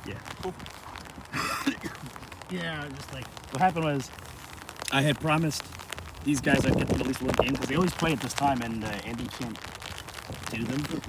Yeah. Cool. Yeah, just like what happened was I had promised these guys I'd get them at least one game because they always play at this time, and Andy can't do them.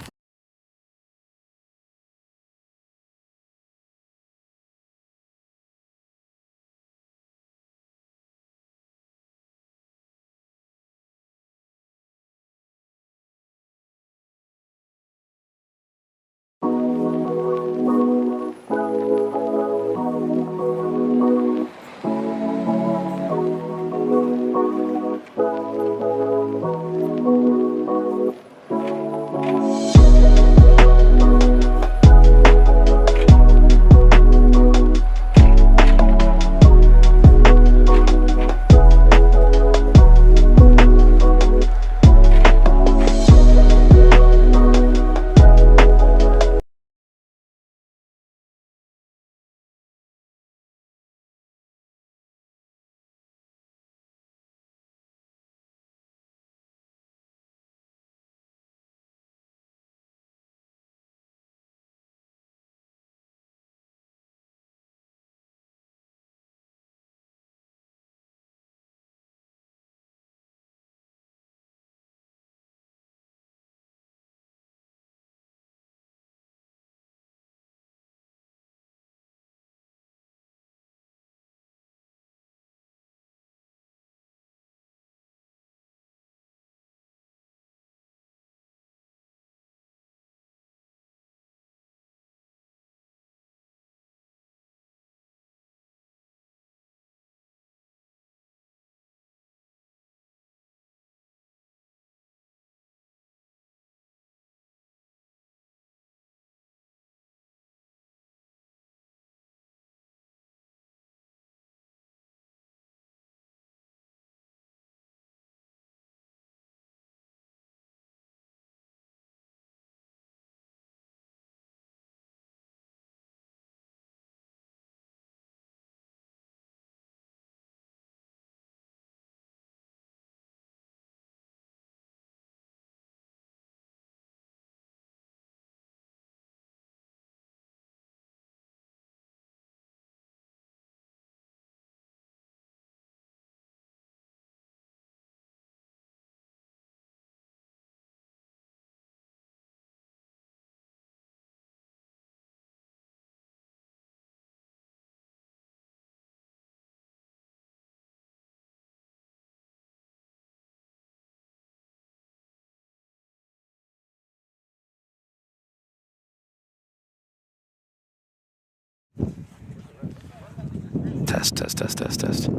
Test, test, test, test, test.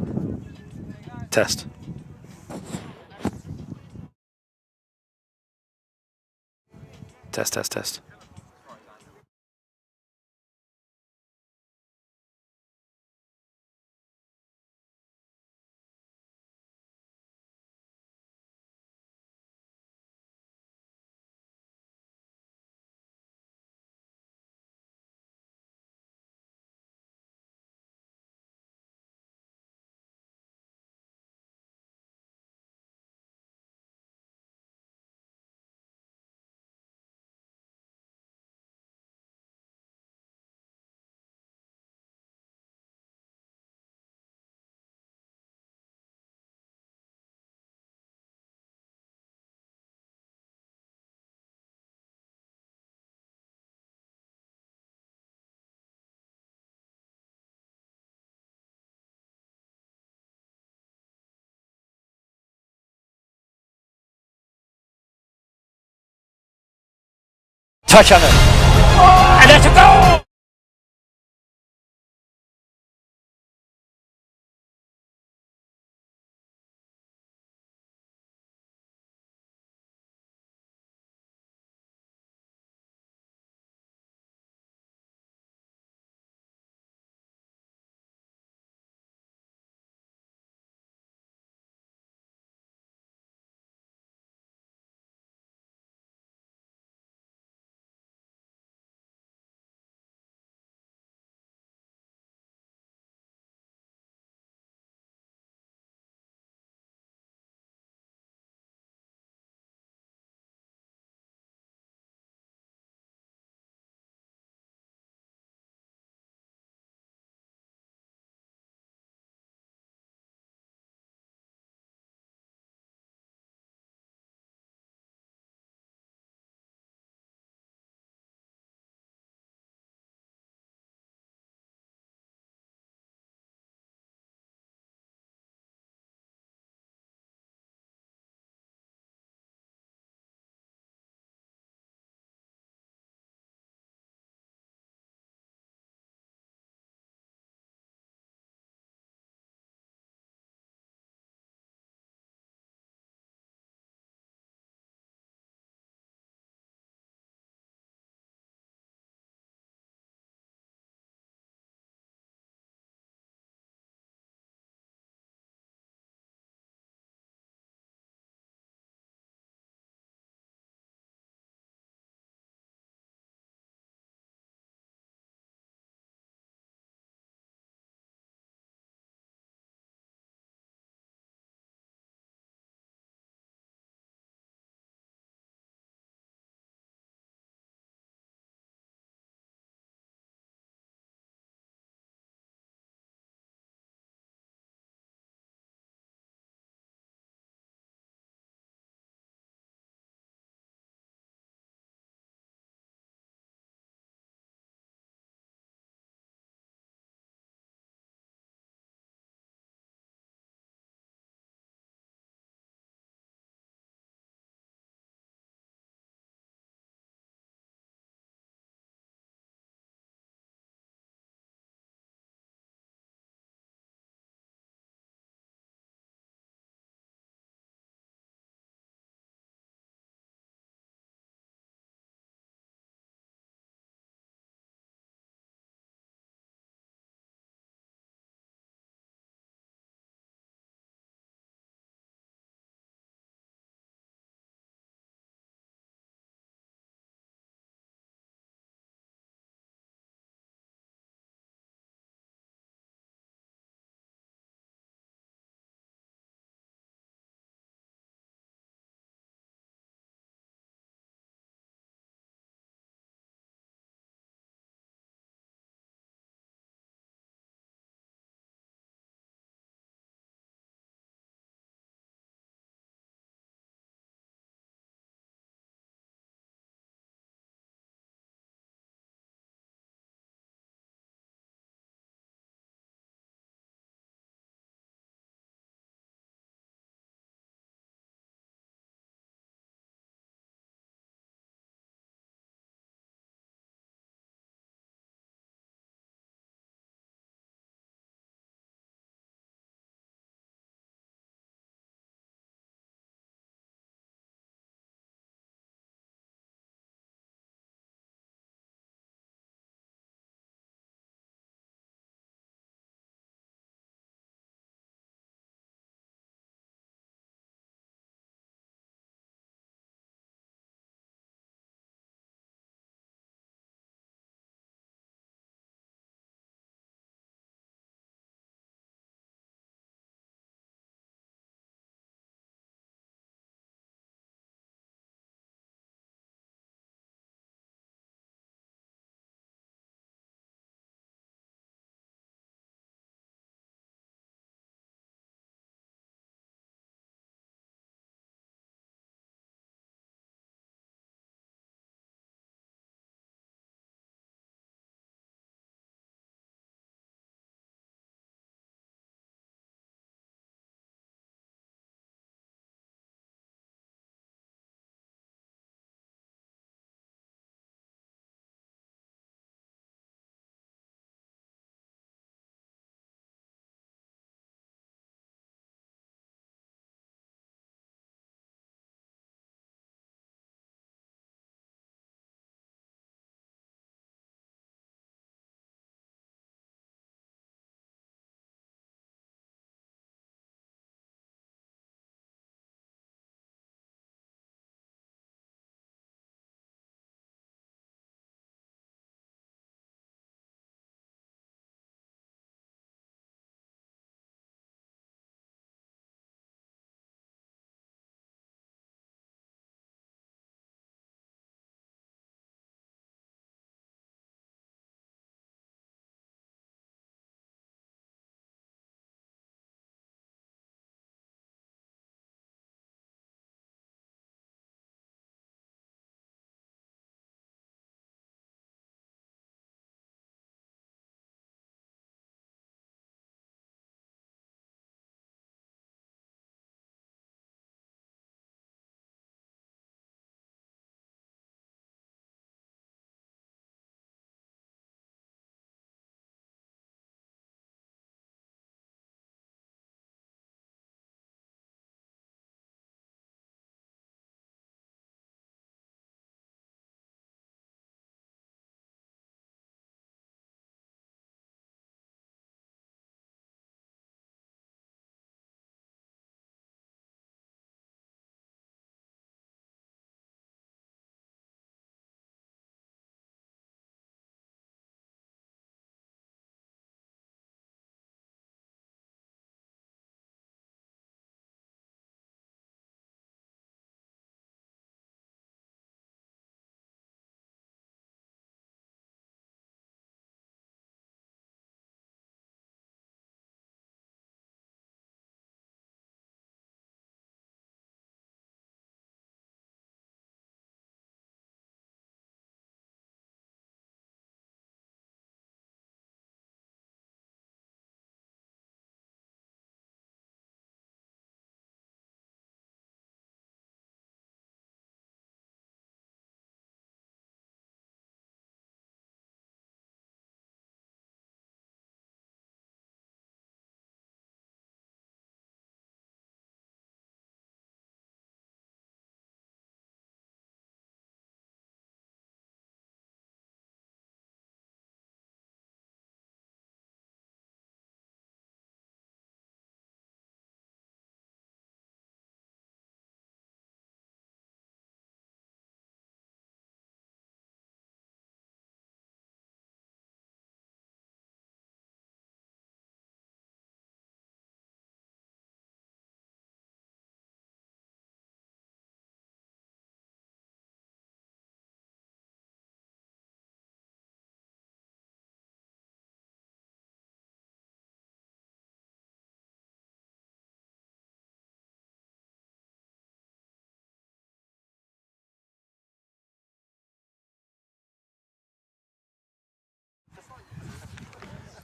Test. Test, test, test. Touch on it. And that's a goal!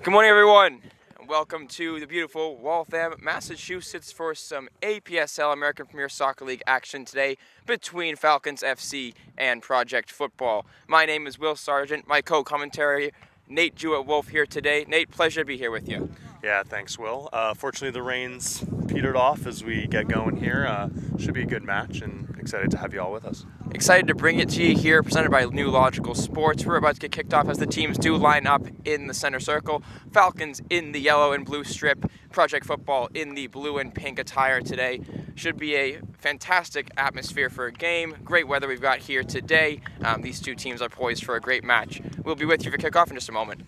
Good morning, everyone, and welcome to the beautiful Waltham, Massachusetts for some APSL American Premier Soccer League action today between Falcons FC and Project Football. My name is Will Sargent, my co-commentary Nate Jewett-Wolf here today. Nate, pleasure to be here with you. Yeah, thanks, Will. Fortunately, the rain's petered off as we get going here. Should be a good match, and excited to have you all with us. Excited to bring it to you here, presented by New Logical Sports. We're about to get kicked off as the teams do line up in the center circle. Falcons in the yellow and blue strip, Project Football in the blue and pink attire today. Should be a fantastic atmosphere for a game. Great weather we've got here today. These two teams are poised for a great match. We'll be with you for kickoff in just a moment.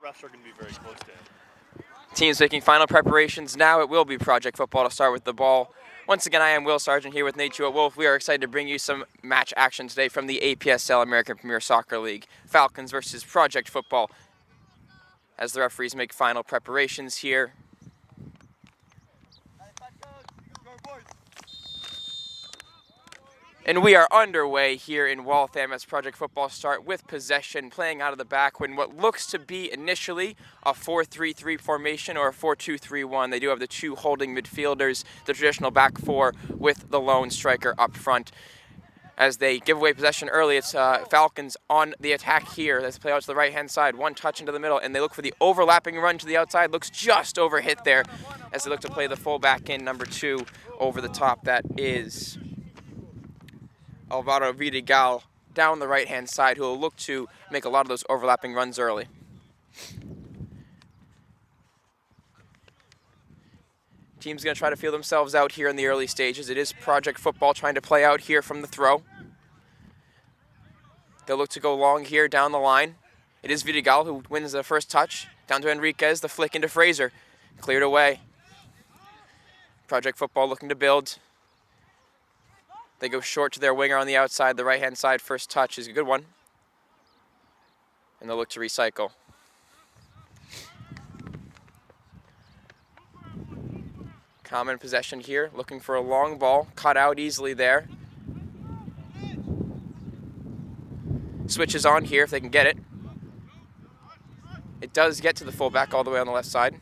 Refs are going to be very close to him. Teams making final preparations now. It will be Project Football to start with the ball. Once again, I am Will Sargent here with Nate Jewett-Wolf. We are excited to bring you some match action today from the APSL American Premier Soccer League. Falcons versus Project Football as the referees make final preparations here. And we are underway here in Waltham as Project Football start with possession, playing out of the back when what looks to be initially a 4-3-3 formation or a 4-2-3-1. They do have the two holding midfielders, the traditional back four with the lone striker up front. As they give away possession early, it's Falcons on the attack here. Let's play out to the right-hand side, one touch into the middle, and they look for the overlapping run to the outside. Looks just overhit there as they look to play the fullback in, number 2, over the top. That is Alvaro Vidigal down the right-hand side, who will look to make a lot of those overlapping runs early. Team's going to try to feel themselves out here in the early stages. It is Project Football trying to play out here from the throw. They'll look to go long here down the line. It is Vidigal who wins the first touch. Down to Enriquez, the flick into Fraser. Cleared away. Project Football looking to build. They go short to their winger on the outside. The right-hand side first touch is a good one. And they'll look to recycle. Common possession here, looking for a long ball. Cut out easily there. Switches on here if they can get it. It does get to the fullback all the way on the left side.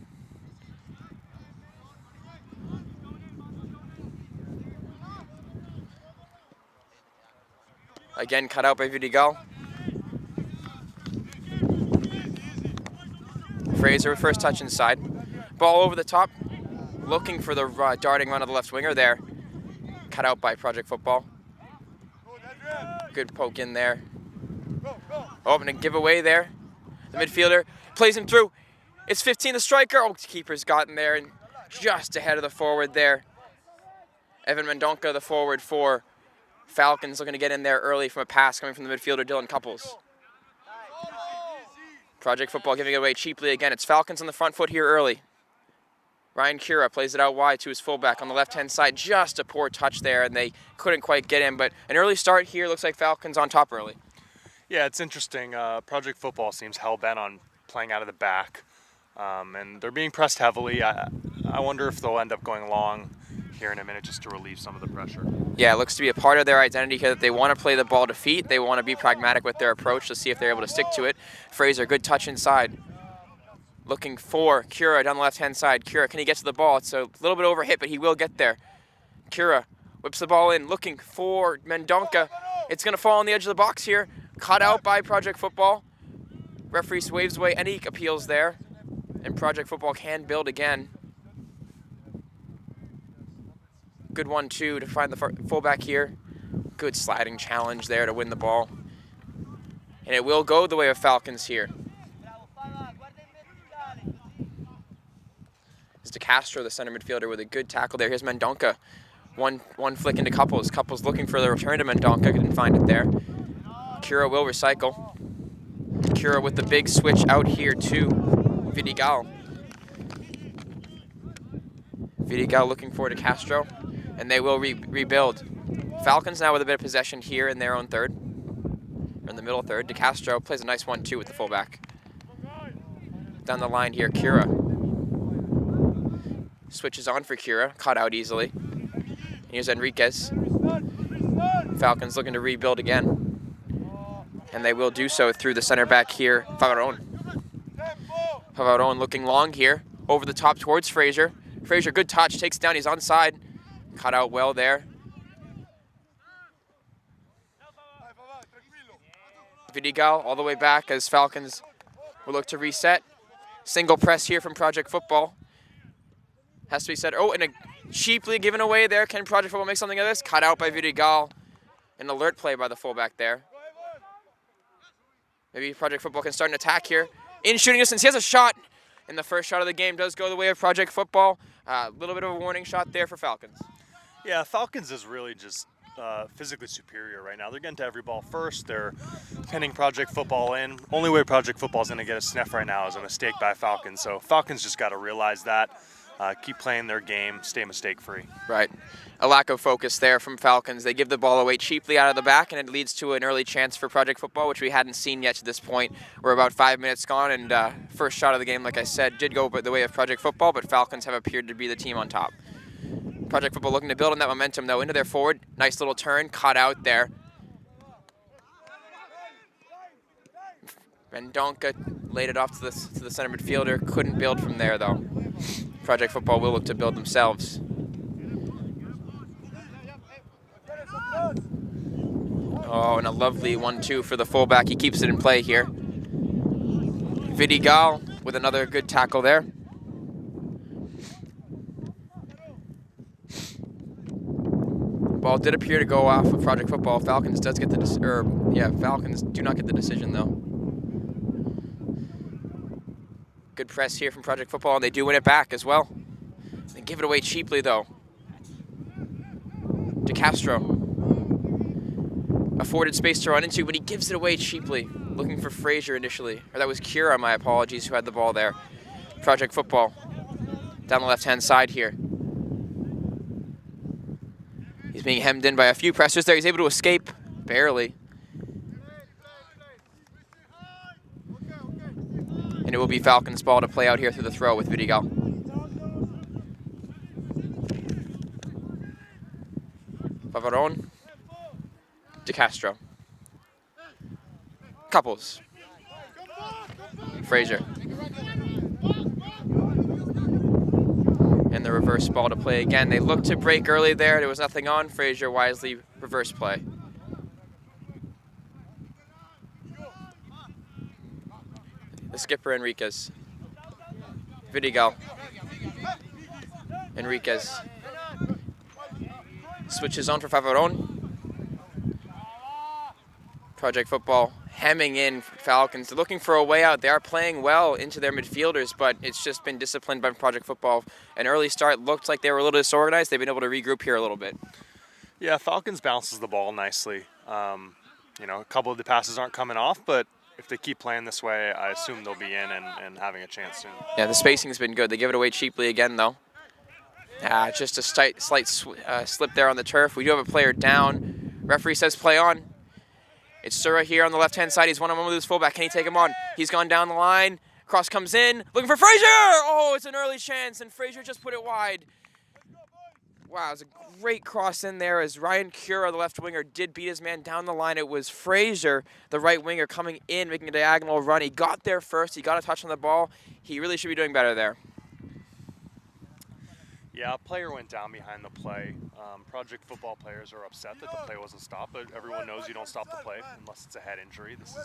Again, cut out by Vidigal. Fraser, first touch inside. Ball over the top, looking for the darting run of the left winger there. Cut out by Project Football. Good poke in there. Oh, and a giveaway there. The midfielder plays him through. It's 15, the striker. Oh, the keeper's gotten there and just ahead of the forward there. Evan Mendonca, the forward for Falcons, looking to get in there early from a pass coming from the midfielder, Dylan Couples. Project Football giving it away cheaply again. It's Falcons on the front foot here early. Ryan Cura plays it out wide to his fullback on the left-hand side. Just a poor touch there, and they couldn't quite get in. But an early start here. Looks like Falcons on top early. Yeah, it's interesting. Project Football seems hell-bent on playing out of the back, and they're being pressed heavily. I wonder if they'll end up going long here in a minute just to relieve some of the pressure. Yeah, it looks to be a part of their identity here that they want to play the ball to feet. They want to be pragmatic with their approach to see if they're able to stick to it. Fraser, good touch inside. Looking for Cura down the left-hand side. Cura, can he get to the ball? It's a little bit overhit, but he will get there. Cura whips the ball in, looking for Mendonca. It's going to fall on the edge of the box here. Cut out by Project Football. Referee waves away any appeals there. And Project Football can build again. Good 1-2 to find the fullback here. Good sliding challenge there to win the ball. And it will go the way of Falcons here. It's DeCastro, the center midfielder, with a good tackle there. Here's Mendonca. One flick into Couples. Couples looking for the return to Mendonca. Didn't find it there. Cura will recycle. Cura with the big switch out here to Vidigal. Vidigal looking for DeCastro. And they will rebuild. Falcons now with a bit of possession here in their own third. Or in the middle third. DeCastro plays a nice 1-2 with the fullback. Down the line here, Cura. Switches on for Cura, caught out easily. Here's Enriquez. Falcons looking to rebuild again. And they will do so through the center back here, Favaron. Favaron looking long here, over the top towards Fraser. Fraser, good touch, takes down, he's onside. Cut out well there. Vidigal all the way back as Falcons will look to reset. Single press here from Project Football. Has to be said. Oh, and a cheaply given away there. Can Project Football make something of this? Cut out by Vidigal. An alert play by the fullback there. Maybe Project Football can start an attack here. In shooting distance, he has a shot. And the first shot of the game does go the way of Project Football. A little bit of a warning shot there for Falcons. Yeah, Falcons is really just physically superior right now. They're getting to every ball first. They're pinning Project Football in. Only way Project Football is going to get a sniff right now is a mistake by Falcons. So Falcons just got to realize that. Keep playing their game, stay mistake-free. Right. A lack of focus there from Falcons. They give the ball away cheaply out of the back, and it leads to an early chance for Project Football, which we hadn't seen yet to this point. We're about 5 minutes gone, and first shot of the game, like I said, did go the way of Project Football, but Falcons have appeared to be the team on top. Project Football looking to build on that momentum, though, into their forward. Nice little turn, caught out there. Mendonca laid it off to the center midfielder. Couldn't build from there, though. Project Football will look to build themselves. Oh, and a lovely 1-2 for the fullback. He keeps it in play here. Vidigal with another good tackle there. Ball did appear to go off of Project Football. Falcons does get the Falcons do not get the decision though. Good press here from Project Football, and they do win it back as well. They give it away cheaply, though. DeCastro. Afforded space to run into, but he gives it away cheaply. Looking for Fraser initially. Or that was Cura, my apologies, who had the ball there. Project Football. Down the left-hand side here. He's being hemmed in by a few pressers there. He's able to escape. Barely. And it will be Falcons' ball to play out here through the throw with Vidigal. Favaron. DeCastro. Couples. Fraser. And the reverse ball to play again. They looked to break early there. There was nothing on. Frazier wisely reverse play. The skipper, Enriquez. Vidigal. Enriquez. Switches on for Favaron. Project Football hemming in Falcons. They're looking for a way out. They are playing well into their midfielders, but it's just been disciplined by Project Football. An early start looked like they were a little disorganized. They've been able to regroup here a little bit. Yeah, Falcons bounces the ball nicely. You know, a couple of the passes aren't coming off, but if they keep playing this way, I assume they'll be in and having a chance soon. Yeah, the spacing's been good. They give it away cheaply again, though. Just a slight slip there on the turf. We do have a player down. Referee says play on. It's Sura here on the left-hand side. He's one-on-one with his fullback. Can he take him on? He's gone down the line. Cross comes in. Looking for Frazier! Oh, it's an early chance, and Frazier just put it wide. Wow, it was a great cross in there as Ryan Cura, the left winger, did beat his man down the line. It was Frazier, the right winger, coming in, making a diagonal run. He got there first. He got a touch on the ball. He really should be doing better there. Yeah, a player went down behind the play. Project Football players are upset that the play wasn't stopped, but everyone knows you don't stop the play unless it's a head injury. This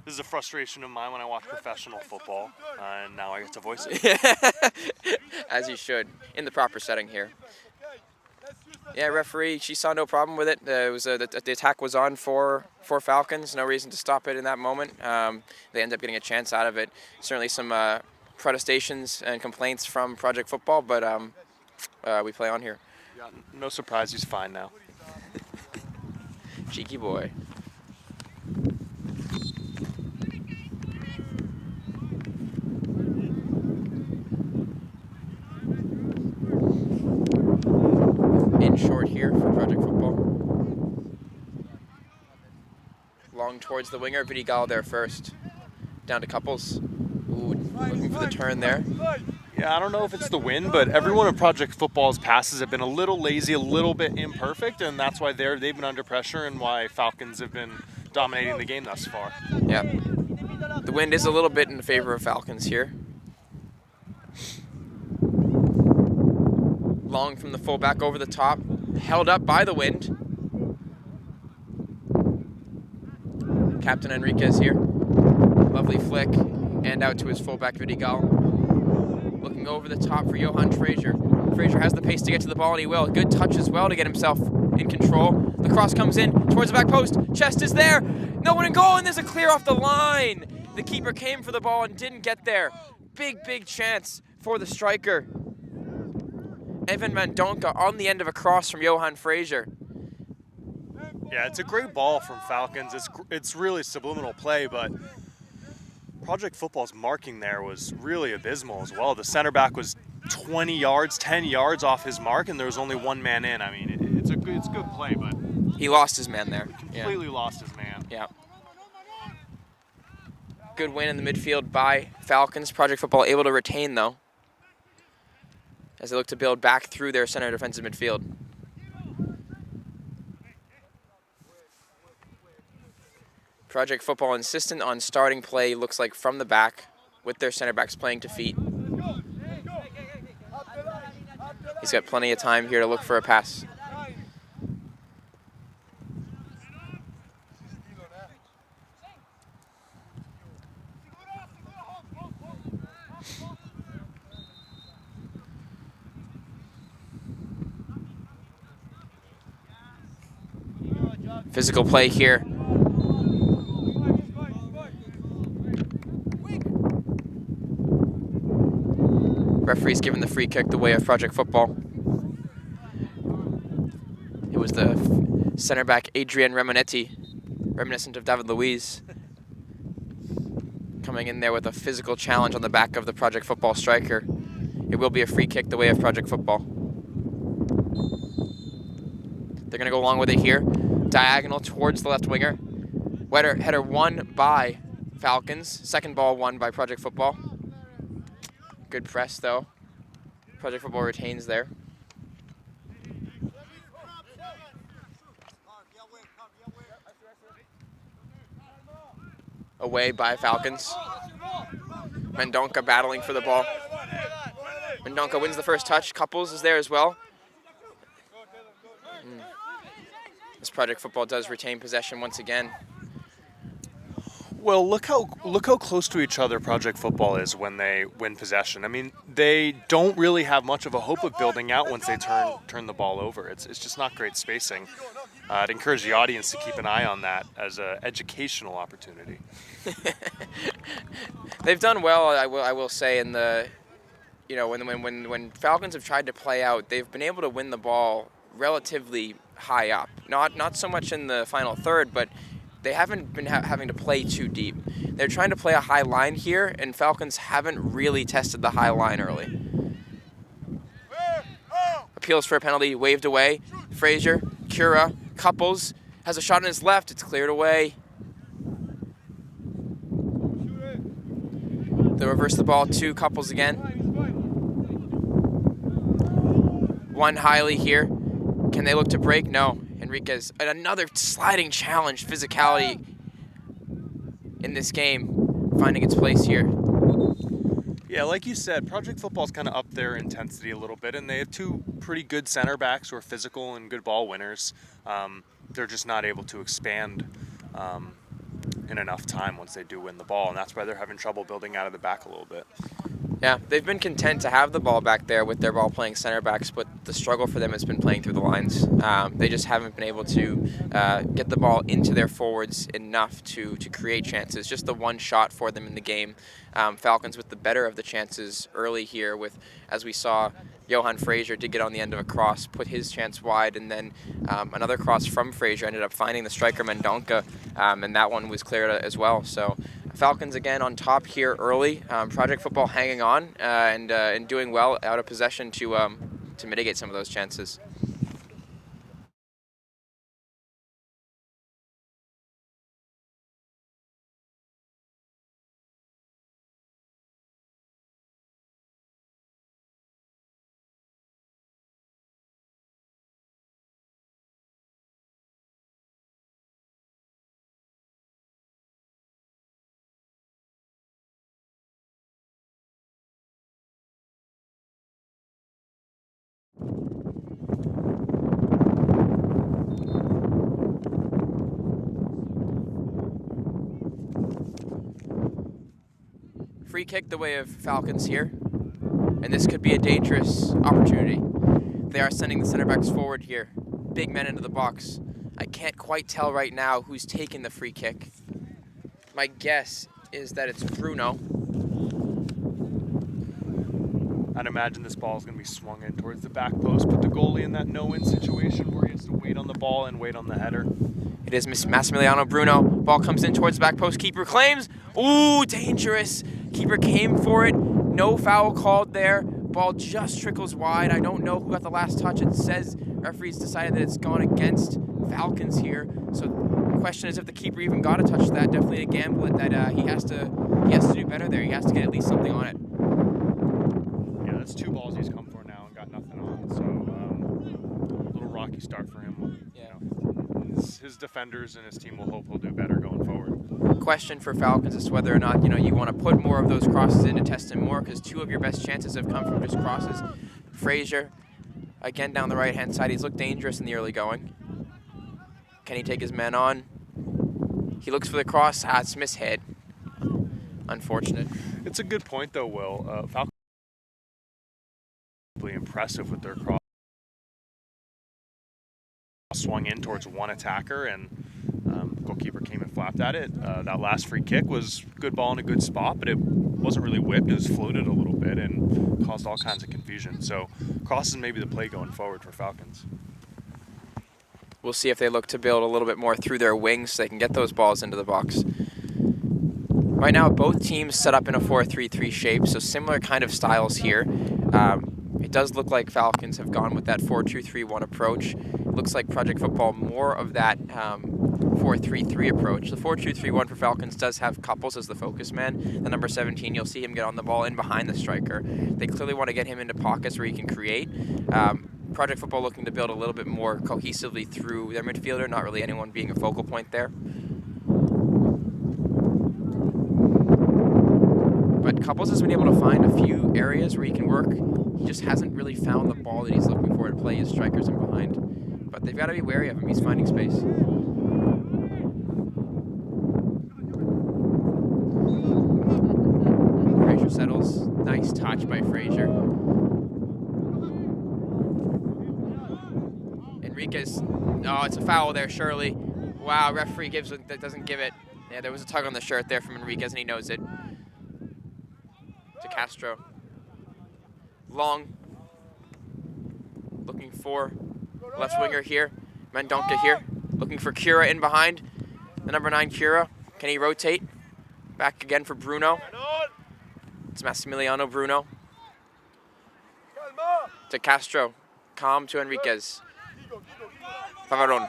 is a frustration of mine when I watch professional football, and now I get to voice it. As you should, in the proper setting here. Yeah, referee, she saw no problem with it. The attack was on for Falcons. No reason to stop it in that moment. They end up getting a chance out of it. Certainly some protestations and complaints from Project Football, but we play on here. Yeah, no surprise, he's fine now. Cheeky boy. In short here for Project Football. Long towards the winger, Vidigal there first. Down to Couples. Ooh, looking for the turn there. Yeah, I don't know if it's the wind, but everyone in Project Football's passes have been a little lazy, a little bit imperfect, and that's why they've been under pressure and why Falcons have been dominating the game thus far. Yeah. The wind is a little bit in favor of Falcons here. Long from the fullback over the top, held up by the wind. Captain Enriquez here. Lovely flick, and out to his fullback Vidigal. Looking over the top for Johan Frazier. Frazier has the pace to get to the ball, and he will. Good touch as well to get himself in control. The cross comes in towards the back post. Chest is there. No one in goal, and there's a clear off the line. The keeper came for the ball and didn't get there. Big chance for the striker. Evan Mandonka on the end of a cross from Johan Frazier. Yeah, it's a great ball from Falcons. It's really subliminal play, but Project Football's marking there was really abysmal as well. The center back was 20 yards, 10 yards off his mark, and there was only one man in. I mean, it's good play, but he lost his man there. Completely lost his man. Yeah. Good win in the midfield by Falcons. Project Football able to retain, though, as they look to build back through their center defensive midfield. Project Football insistent on starting play, looks like from the back, with their center backs playing to feet. He's got plenty of time here to look for a pass. Physical play here. Referee's given the free kick the way of Project Football. It was the center back Adrian Remonetti, reminiscent of David Luiz, coming in there with a physical challenge on the back of the Project Football striker. It will be a free kick the way of Project Football. They're going to go along with it here. Diagonal towards the left winger. Header won by Falcons. Second ball won by Project Football. Good press, though. Project Football retains there. Away by Falcons. Mendonca battling for the ball. Mendonca wins the first touch. Couples is there as well. This Project Football does retain possession once again. Well, look how close to each other Project Football is when they win possession. I mean, they don't really have much of a hope of building out once they turn the ball over. It's just not great spacing. I'd encourage the audience to keep an eye on that as an educational opportunity. They've done well, I will say, in the, you know, when Falcons have tried to play out, they've been able to win the ball relatively high up. Not so much in the final third, but they haven't been having to play too deep. They're trying to play a high line here, and Falcons haven't really tested the high line early. Appeals for a penalty, waved away. Frazier, Cura, Couples has a shot in his left. It's cleared away. They reverse the ball to Couples again. One highly here. Can they look to break? No. Enriquez, and another sliding challenge, physicality in this game, finding its place here. Yeah, like you said, Project Football's kind of up their intensity a little bit, and they have two pretty good center backs who are physical and good ball winners. They're just not able to expand in enough time once they do win the ball, and that's why they're having trouble building out of the back a little bit. Yeah, they've been content to have the ball back there with their ball-playing center backs, but the struggle for them has been playing through the lines. They just haven't been able to get the ball into their forwards enough to create chances. Just the one shot for them in the game. Falcons with the better of the chances early here with, as we saw, Johan Frazier did get on the end of a cross, put his chance wide, and then another cross from Frazier ended up finding the striker Mendonca, and that one was cleared as well. So Falcons again on top here early. Project Football hanging on and doing well out of possession to mitigate some of those chances. Free kick the way of Falcons here, and this could be a dangerous opportunity. They are sending the center backs forward here. Big men into the box. I can't quite tell right now who's taking the free kick. My guess is that it's Bruno. I'd imagine this ball is going to be swung in towards the back post, put the goalie in that no-win situation where he has to wait on the ball and wait on the header. It is Massimiliano Bruno. Ball comes in towards the back post. Keeper claims. Ooh, dangerous. Keeper came for it. No foul called there. Ball just trickles wide. I don't know who got the last touch. It says referees decided that it's gone against Falcons here. So the question is if the keeper even got a touch to that. Definitely a gamble that he has to do better there. He has to get at least something on it. Yeah, that's two balls he's come for now and got nothing on. So a little rocky start for him. Yeah. His defenders and his team will hope he'll do better going forward. Question for Falcons is whether or not you want to put more of those crosses in to test him more, because two of your best chances have come from just crosses. Frazier, again down the right-hand side. He's looked dangerous in the early going. Can he take his man on? He looks for the cross. It's mishead. Unfortunate. It's a good point, though, Will. Falcons are really impressive with their cross. Swung in towards one attacker, and goalkeeper came and flapped at it. That last free kick was good ball in a good spot, but it wasn't really whipped. It was floated a little bit and caused all kinds of confusion. So crosses may be the play going forward for Falcons. We'll see if they look to build a little bit more through their wings so they can get those balls into the box. Right now, both teams set up in a 4-3-3 shape, so similar kind of styles here. It does look like Falcons have gone with that 4-2-3-1 approach. It looks like Project Football more of that 4-3-3 approach. The 4-2-3-1 for Falcons does have Couples as the focus man. The number 17, you'll see him get on the ball in behind the striker. They clearly want to get him into pockets where he can create. Project Football looking to build a little bit more cohesively through their midfielder, not really anyone being a focal point there. But Couples has been able to find a few areas where he can work. He just hasn't really found the ball that he's looking for to play his strikers in behind. But they've got to be wary of him. He's finding space. Frazier settles. Nice touch by Frazier. Enriquez. Oh, it's a foul there, surely. Wow, referee doesn't give it. Yeah, there was a tug on the shirt there from Enriquez, and he knows it. To Castro. Long. Looking for left winger here. Mendonca here. Looking for Cura in behind. The number 9 Cura. Can he rotate? Back again for Bruno. It's Massimiliano Bruno. To Castro. Calm to Enriquez. Favaron.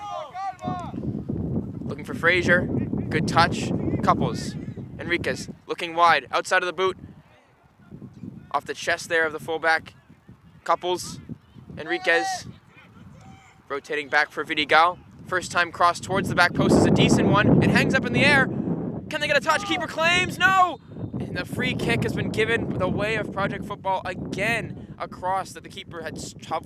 Looking for Frazier. Good touch. Couples. Enriquez looking wide. Outside of the boot. Off the chest there of the fullback. Couples. Enriquez. Rotating back for Vidigal. First time cross towards the back post is a decent one. It hangs up in the air. Can they get a touch? Keeper claims. No! And the free kick has been given the way of Project Football again. A cross that the keeper had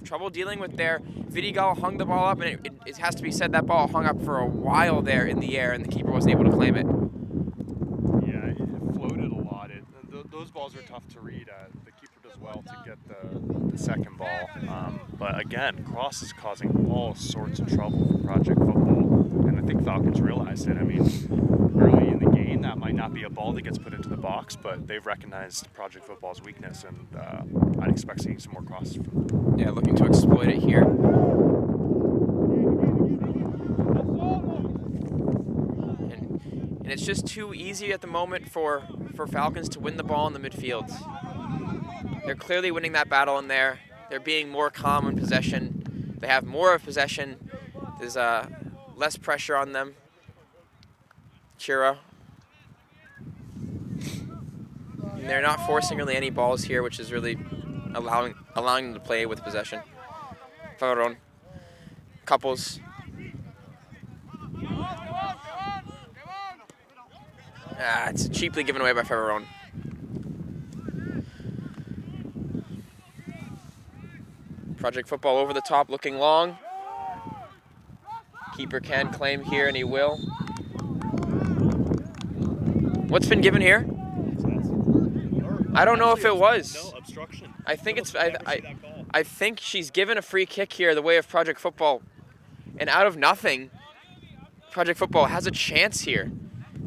trouble dealing with there. Vidigal hung the ball up, and it has to be said that ball hung up for a while there in the air, and the keeper wasn't able to claim it. Yeah, it floated a lot. Those balls are tough to read. The keeper does well to get the second ball. But again, cross is causing all sorts of trouble for Project Football, and I think Falcons realized it. I mean, early in the game, that might not be a ball that gets put into the box, but they've recognized Project Football's weakness, and I'd expect seeing some more crosses from them. Yeah, looking to exploit it here. And it's just too easy at the moment for Falcons to win the ball in the midfield. They're clearly winning that battle in there. They're being more calm in possession. They have more of possession. There's less pressure on them. Cura. And they're not forcing really any balls here, which is really allowing them to play with possession. Favaron. Couples. It's cheaply given away by Favaron. Project Football over the top, looking long. Keeper can claim here, and he will. What's been given here? I don't know if it was. No obstruction. I think it's. I think she's given a free kick here, the way of Project Football, and out of nothing, Project Football has a chance here.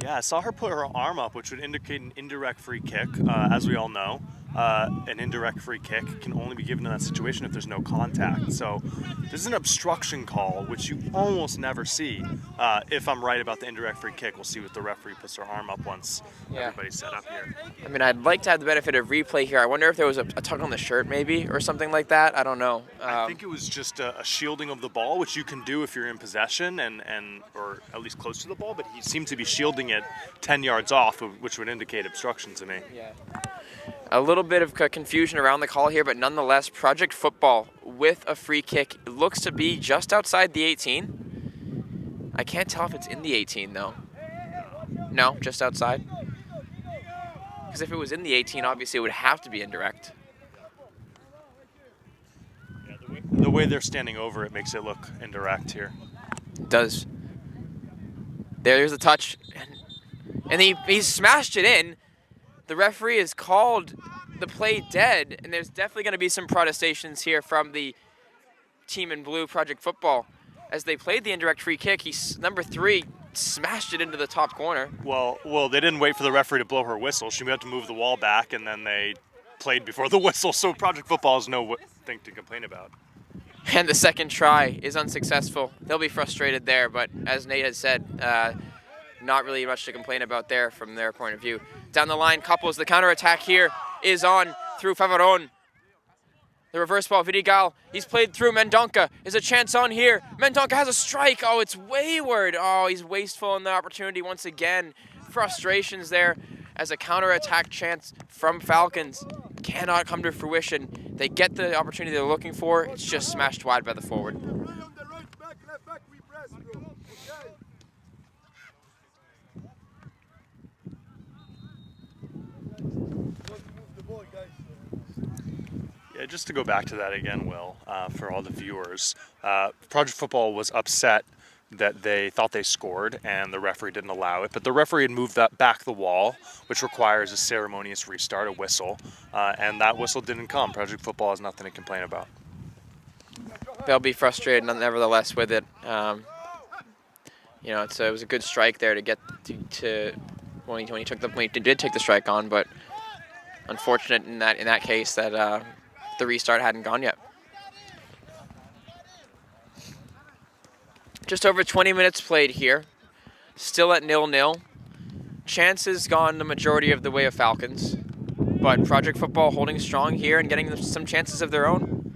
Yeah, I saw her put her arm up, which would indicate an indirect free kick, as we all know. An indirect free kick can only be given in that situation if there's no contact. So this is an obstruction call, which you almost never see. If I'm right about the indirect free kick, we'll see what the referee puts her arm up once everybody's set up here. I mean, I'd like to have the benefit of replay here. I wonder if there was a tug on the shirt maybe or something like that. I don't know. I think it was just a shielding of the ball, which you can do if you're in possession and or at least close to the ball, but he seemed to be shielding it 10 yards off, which would indicate obstruction to me. Yeah. A little bit of confusion around the call here, but nonetheless, Project Football with a free kick. It looks to be just outside the 18. I can't tell if it's in the 18, though. No, just outside? Because if it was in the 18, obviously it would have to be indirect. Yeah, the way they're standing over it makes it look indirect here. It does. There's the touch. And he smashed it in. The referee has called the play dead, and there's definitely going to be some protestations here from the team in blue, Project Football. As they played the indirect free kick, number 3 smashed it into the top corner. Well, they didn't wait for the referee to blow her whistle. She had to move the wall back, and then they played before the whistle, so Project Football has no thing to complain about. And the second try is unsuccessful. They'll be frustrated there, but as Nate has said, not really much to complain about there from their point of view. Down the line, Couples, the counterattack here is on through Favaron. The reverse ball, Vidigal, he's played through Mendonca. Is a chance on here. Mendonca has a strike. Oh, it's wayward. Oh, he's wasteful in the opportunity once again. Frustrations there as a counterattack chance from Falcons cannot come to fruition. They get the opportunity they're looking for. It's just smashed wide by the forward. Yeah, just to go back to that again, Will, for all the viewers, Project Football was upset that they thought they scored and the referee didn't allow it, but the referee had moved that back the wall, which requires a ceremonious restart, a whistle, and that whistle didn't come. Project Football has nothing to complain about. They'll be frustrated nevertheless with it. You know, it was a good strike there to get to when he did take the strike on, but unfortunate in that case that the restart hadn't gone yet. Just over 20 minutes played here, still at 0-0. Chances gone the majority of the way of Falcons, but Project Football holding strong here and getting some chances of their own.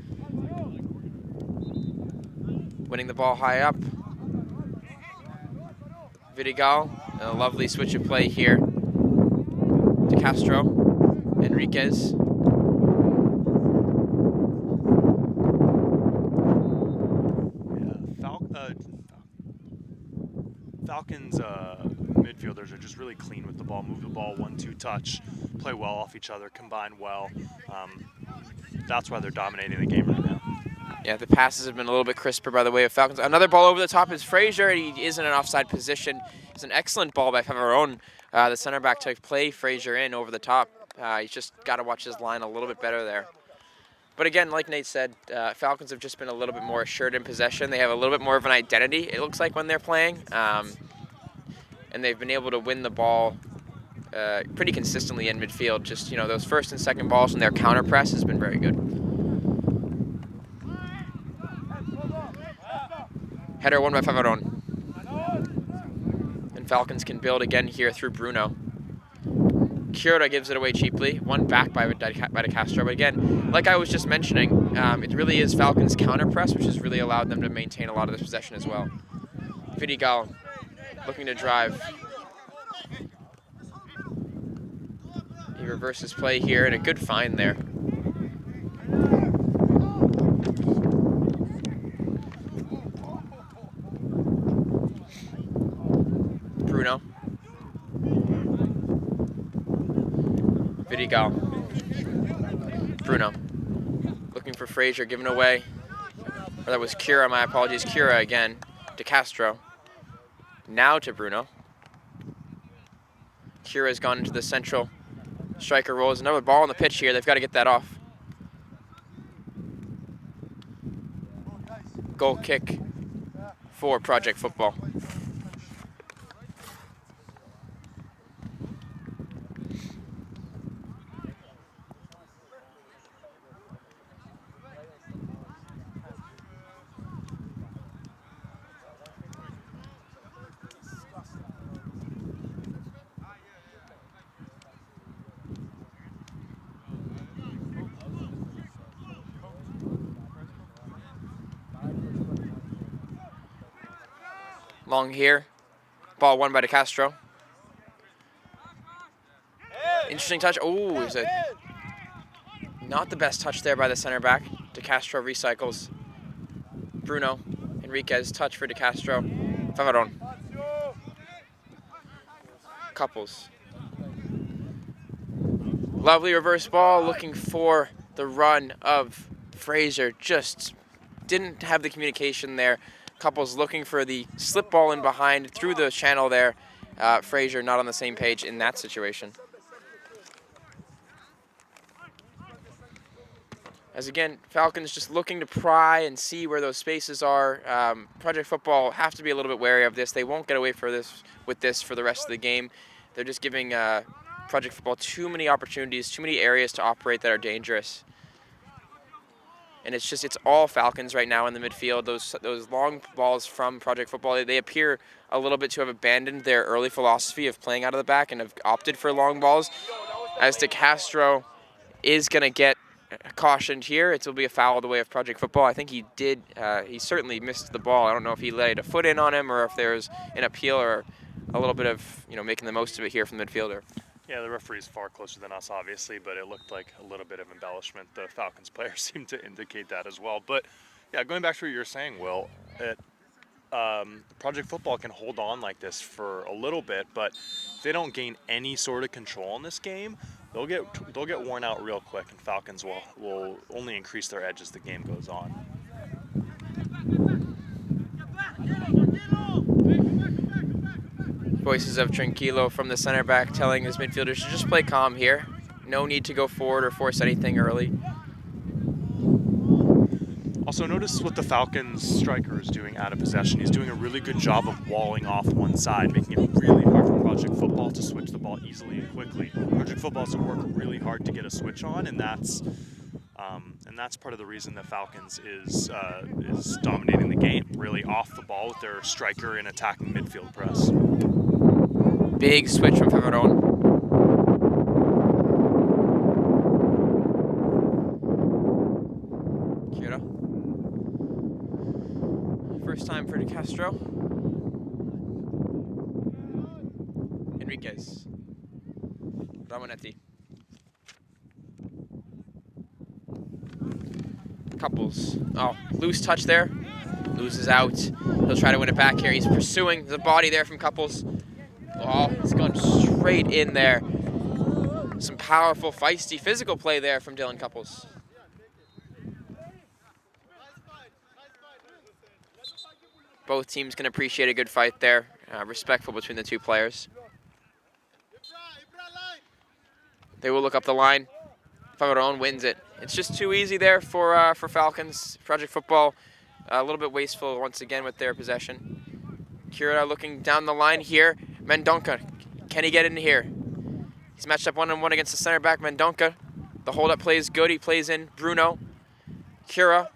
Winning the ball high up. Vidigal, and a lovely switch of play here to Castro, Enriquez. Falcons midfielders are just really clean with the ball, move the ball 1-2 touch, play well off each other, combine well. That's why they're dominating the game right now. Yeah, the passes have been a little bit crisper by the way of Falcons. Another ball over the top is Frazier, and he is in an offside position. It's an excellent ball by Faveron, the center back, to play Frazier in over the top. He's just got to watch his line a little bit better there. But again, like Nate said, Falcons have just been a little bit more assured in possession. They have a little bit more of an identity, it looks like, when they're playing. And they've been able to win the ball pretty consistently in midfield. Just, you know, those first and second balls and their counter press has been very good. Header won by Faveron. And Falcons can build again here through Bruno. Cura gives it away cheaply. One back by De Castro. But again, like I was just mentioning, it really is Falcons' counter press, which has really allowed them to maintain a lot of this possession as well. Vidigal looking to drive. He reverses play here, and a good find there. Bruno. Vidigal. Bruno. Looking for Frazier, given away. Or that was Cura, my apologies. Cura again. De Castro. Now to Bruno. Cura has gone into the central striker role. There's another ball on the pitch here. They've got to get that off. Goal kick for Project Football. Long here. Ball won by De Castro. Interesting touch. Oh, is it not the best touch there by the center back? De Castro recycles. Bruno. Enriquez. Touch for De Castro. Faveron. Couples. Lovely reverse ball. Looking for the run of Frazier. Just didn't have the communication there. Couples looking for the slip ball in behind through the channel there. Frazier not on the same page in that situation. As again, Falcons just looking to pry and see where those spaces are. Project Football have to be a little bit wary of this. They won't get away with this for the rest of the game. They're just giving Project Football too many opportunities, too many areas to operate that are dangerous. And it's all Falcons right now in the midfield. Those long balls from Project Football, they appear a little bit to have abandoned their early philosophy of playing out of the back and have opted for long balls. As De Castro is going to get cautioned here, it will be a foul the way of Project Football. I think he did. He certainly missed the ball. I don't know if he laid a foot in on him or if there's an appeal or a little bit of making the most of it here from the midfielder. Yeah, the referee's far closer than us, obviously, but it looked like a little bit of embellishment. The Falcons players seemed to indicate that as well. But, yeah, going back to what you were saying, Will, Project Football can hold on like this for a little bit, but if they don't gain any sort of control in this game, they'll get worn out real quick, and Falcons will only increase their edge as the game goes on. Voices of Tranquilo from the center back telling his midfielders to just play calm here. No need to go forward or force anything early. Also, notice what the Falcons striker is doing out of possession. He's doing a really good job of walling off one side, making it really hard for Project Football to switch the ball easily and quickly. Project Football has to work really hard to get a switch on, and that's part of the reason that Falcons is dominating the game, really off the ball with their striker and attacking midfield press. Big switch from Faveron. Kira. First time for De Castro. Enriquez. Ramonetti. Couples. Oh, loose touch there. Loses out. He'll try to win it back here. He's pursuing the body there from Couples. Oh, it's gone straight in there. Some powerful, feisty, physical play there from Dylan Couples. Both teams can appreciate a good fight there. Respectful between the two players. They will look up the line. Faveron wins it. It's just too easy there for Falcons. Project Football a little bit wasteful once again with their possession. Kira looking down the line here. Mendonca, can he get in here? He's matched up one-on-one against the center back, Mendonca. The hold-up play is good. He plays in Bruno. Kira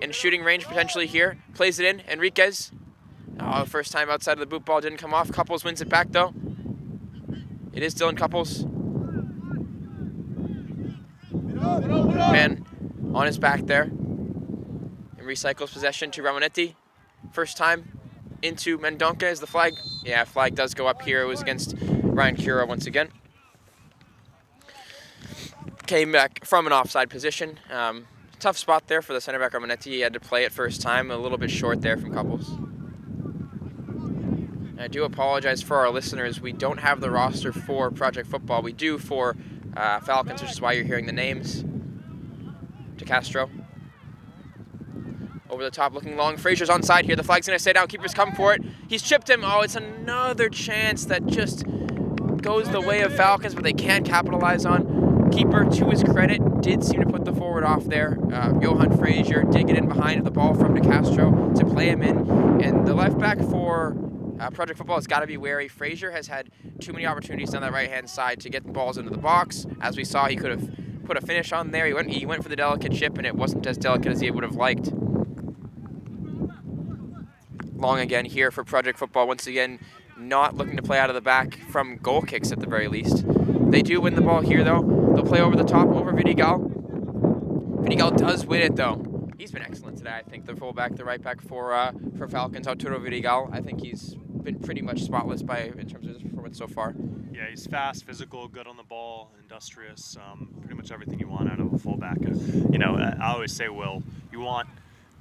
in shooting range potentially here. Plays it in. Enriquez. Oh, first time outside of the boot ball. Didn't come off. Couples wins it back, though. It is Dylan Couples. Man on his back there. And recycles possession to Ramonetti. First time into Mendonca as the flag. Yeah, flag does go up here. It was against Ryan Kira once again. Came back from an offside position. Tough spot there for the center back Ramonetti. He had to play it first time. A little bit short there from Couples. I do apologize for our listeners. We don't have the roster for Project Football. We do for Falcons, which is why you're hearing the names. De Castro. Over the top, looking long. Frazier's onside here. The flag's going to stay down. Keeper's come for it. He's chipped him. Oh, it's another chance that just goes the way of Falcons, but they can't capitalize on. Keeper, to his credit, did seem to put the forward off there. Johan Frazier did get in behind the ball from De Castro to play him in. And the left back for Project Football has got to be wary. Frazier has had too many opportunities down that right-hand side to get the balls into the box. As we saw, he could have put a finish on there. He went for the delicate chip, and it wasn't as delicate as he would have liked. Long again here for Project Football. Once again, not looking to play out of the back from goal kicks at the very least. They do win the ball here, though. They'll play over the top, over Vidigal. Vidigal does win it, though. He's been excellent today, I think. The fullback, the right back for Falcons, Arturo Vidigal. I think he's been pretty much spotless in terms of his performance so far. Yeah, he's fast, physical, good on the ball, industrious. Pretty much everything you want out of a fullback. I always say, Will, you want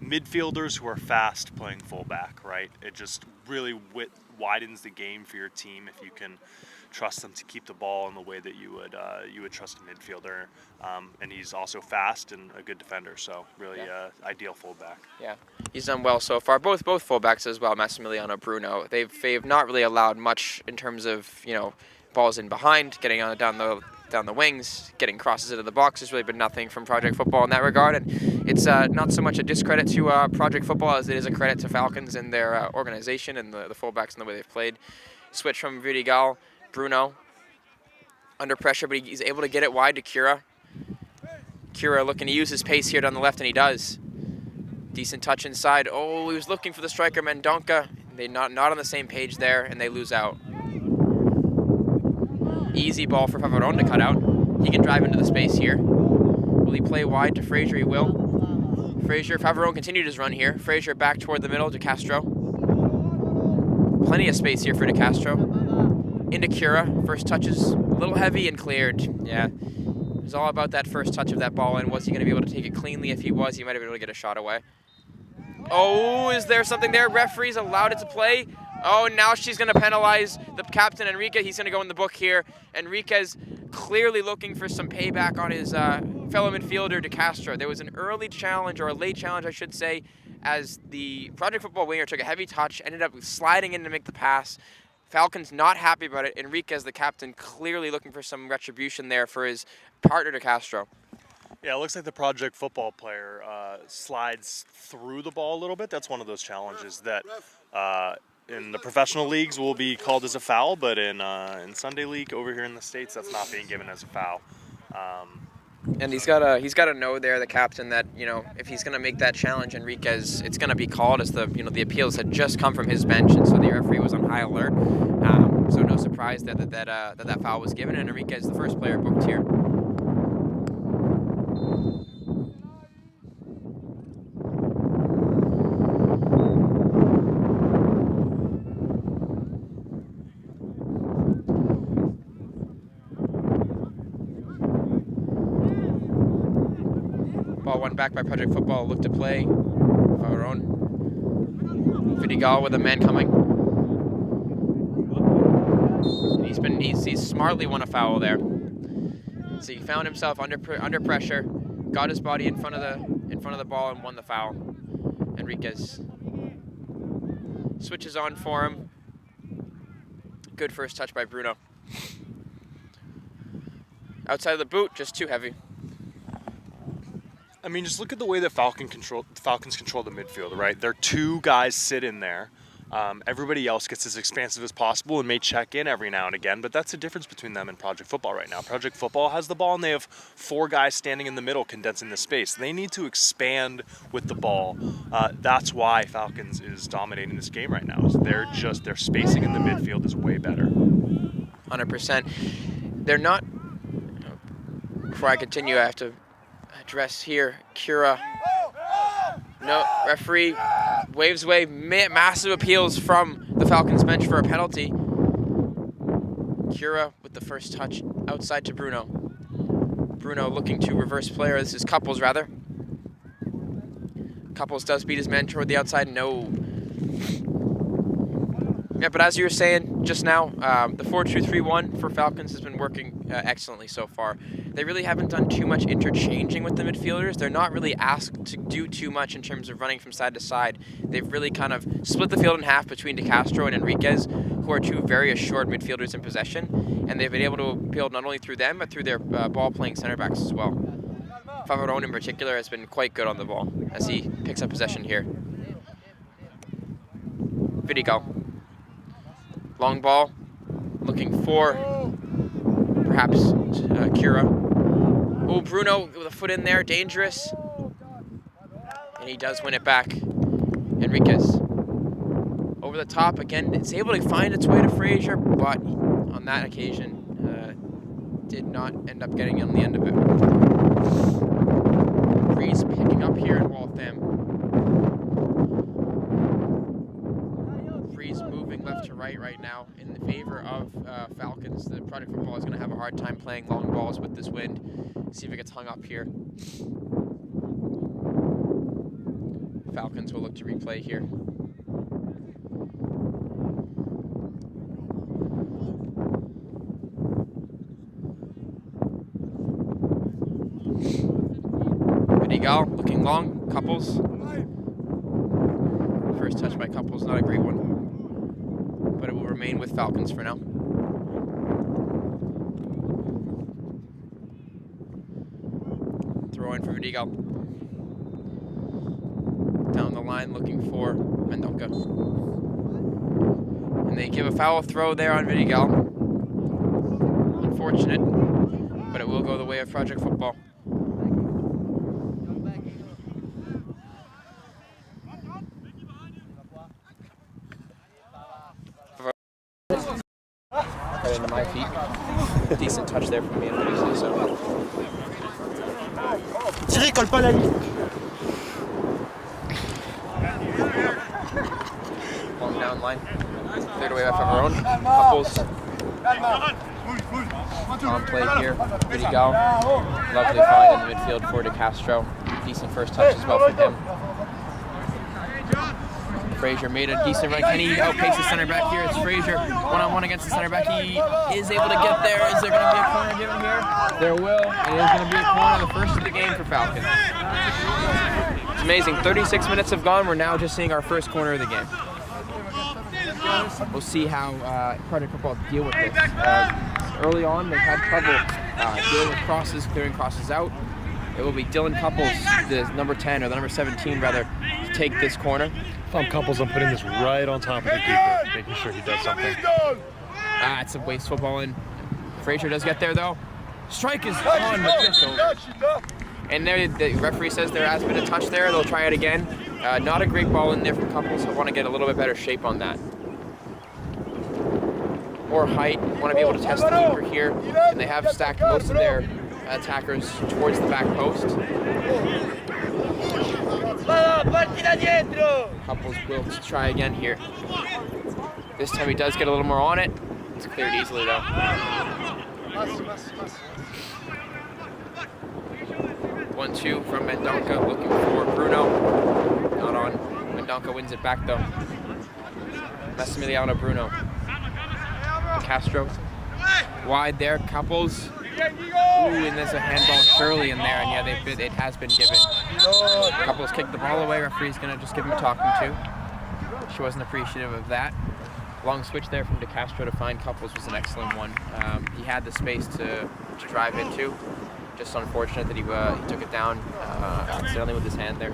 midfielders who are fast playing fullback, right? It just really widens the game for your team if you can trust them to keep the ball in the way that you would trust a midfielder. And he's also fast and a good defender, so really ideal fullback. Yeah, he's done well so far. Both fullbacks as well, Massimiliano, Bruno. They've not really allowed much in terms of balls in behind, getting on down the wings, getting crosses into the box. There's really been nothing from Project Football in that regard, and it's not so much a discredit to Project Football as it is a credit to Falcons and their organization and the fullbacks and the way they've played. Switch from Vidigal, Bruno under pressure, but he's able to get it wide to Kira. Kira looking to use his pace here down the left, and he does. Decent touch inside. Oh, he was looking for the striker Mendonca. They're not on the same page there, and they lose out. Easy ball for Faveron to cut out. He can drive into the space here. Will he play wide to Frazier? He will. Frazier, Faveron continued his run here. Frazier back toward the middle to Castro. Plenty of space here for De Castro. Into Kira. First touch is a little heavy and cleared. Yeah, it was all about that first touch of that ball, and was he going to be able to take it cleanly? If he was, he might have been able to get a shot away. Oh, is there something there? Referees allowed it to play. Oh, now she's going to penalize the captain, Enrique. He's going to go in the book here. Enriquez clearly looking for some payback on his fellow midfielder, De Castro. There was an early challenge, or a late challenge, I should say, as the Project Football winger took a heavy touch, ended up sliding in to make the pass. Falcons not happy about it. Enriquez, the captain, clearly looking for some retribution there for his partner, De Castro. Yeah, it looks like the Project Football player slides through the ball a little bit. That's one of those challenges that in the professional leagues will be called as a foul, but in Sunday League over here in the States, that's not being given as a foul. And he's got to know there, the captain, that if he's going to make that challenge, Enriquez, it's going to be called, as the the appeals had just come from his bench, and so the referee was on high alert. So no surprise that foul was given, and Enriquez, the first player booked here. Ball won back by Project Football. Look to play of our own. Vidigal with a man coming. And he's smartly won a foul there. So he found himself under pressure, got his body in front of the ball, and won the foul. Enriquez switches on for him. Good first touch by Bruno. Outside of the boot, just too heavy. I mean, just look at the way that Falcons control the midfield, right? Their two guys sit in there. Everybody else gets as expansive as possible and may check in every now and again, but that's the difference between them and Project Football right now. Project Football has the ball, and they have four guys standing in the middle condensing the space. They need to expand with the ball. That's why Falcons is dominating this game right now. Their spacing in the midfield is way better. 100%. They're not... Before I continue, I have to address here. Cura. No, referee waves away. Massive appeals from the Falcons bench for a penalty. Cura with the first touch outside to Bruno. Bruno looking to reverse player. This is Couples, rather. Couples does beat his man toward the outside. No. Yeah, but as you were saying just now, the 4-2-3-1 for Falcons has been working excellently so far. They really haven't done too much interchanging with the midfielders. They're not really asked to do too much in terms of running from side to side. They've really kind of split the field in half between De Castro and Enriquez, who are two very assured midfielders in possession, and they've been able to appeal not only through them, but through their ball-playing center backs as well. Favaron in particular has been quite good on the ball as he picks up possession here. Vidigal. Long ball, looking for perhaps Cura. Oh, Bruno with a foot in there, dangerous. And he does win it back. Enriquez. Over the top, again, it's able to find its way to Frazier, but on that occasion, did not end up getting on the end of it. Breeze picking up here in Waltham. Breeze moving left to right now in the favor of Falcons. The Project Football is going to have a hard time playing long balls with this wind. See if it gets hung up here. Falcons will look to replay here. Vidigal looking long. Couples. First touch by Couples, not a great one, but it will remain with Falcons for now. Throw in for Vidigal. Down the line looking for Mendonca. And they give a foul throw there on Vidigal. Unfortunate, but it will go the way of Project Football. Right into my feet. Decent touch there from me, obviously, so. Thierry, colle pas la ligne. Long down line. Cleared away by Favaron. Couples. On play here. Vidigal. Lovely find in the midfield for De Castro. Decent first touch as well from him. Frazier made a decent run. Can he outpace the center back here? It's Frazier one-on-one against the center back. He is able to get there. Is there going to be a corner given here? There will. It is going to be a corner, the first of the game for Falcons. It's amazing. 36 minutes have gone. We're now just seeing our first corner of the game. We'll see how Project Football deal with this. Early on, they've had trouble dealing with crosses, clearing crosses out. It will be Dylan Couples, the number 10 or the number 17 rather, to take this corner. If I'm Couples, I'm putting this right on top of the keeper, making sure he does something. It's a wasteful ball in. Frazier does get there though. Strike is on, but just over. And there, the referee says there has been a touch there. They'll try it again. Not a great ball in there from Couples. So I want to get a little bit better shape on that. More height. Want to be able to test the keeper here. And they have stacked most of their attackers towards the back post. Couples will try again here. This time he does get a little more on it. It's cleared easily though. 1-2 from Mendonca, looking for Bruno. Not on. Mendonca wins it back though. Massimiliano Bruno. Castro. Wide there, Couples. Ooh, and there's a handball surely in there, and yeah, it has been given. Couples kicked the ball away. Referee's gonna just give him a talking to. She wasn't appreciative of that. Long switch there from De Castro to find Couples was an excellent one. He had the space to drive into. Just unfortunate that he took it down accidentally with his hand there.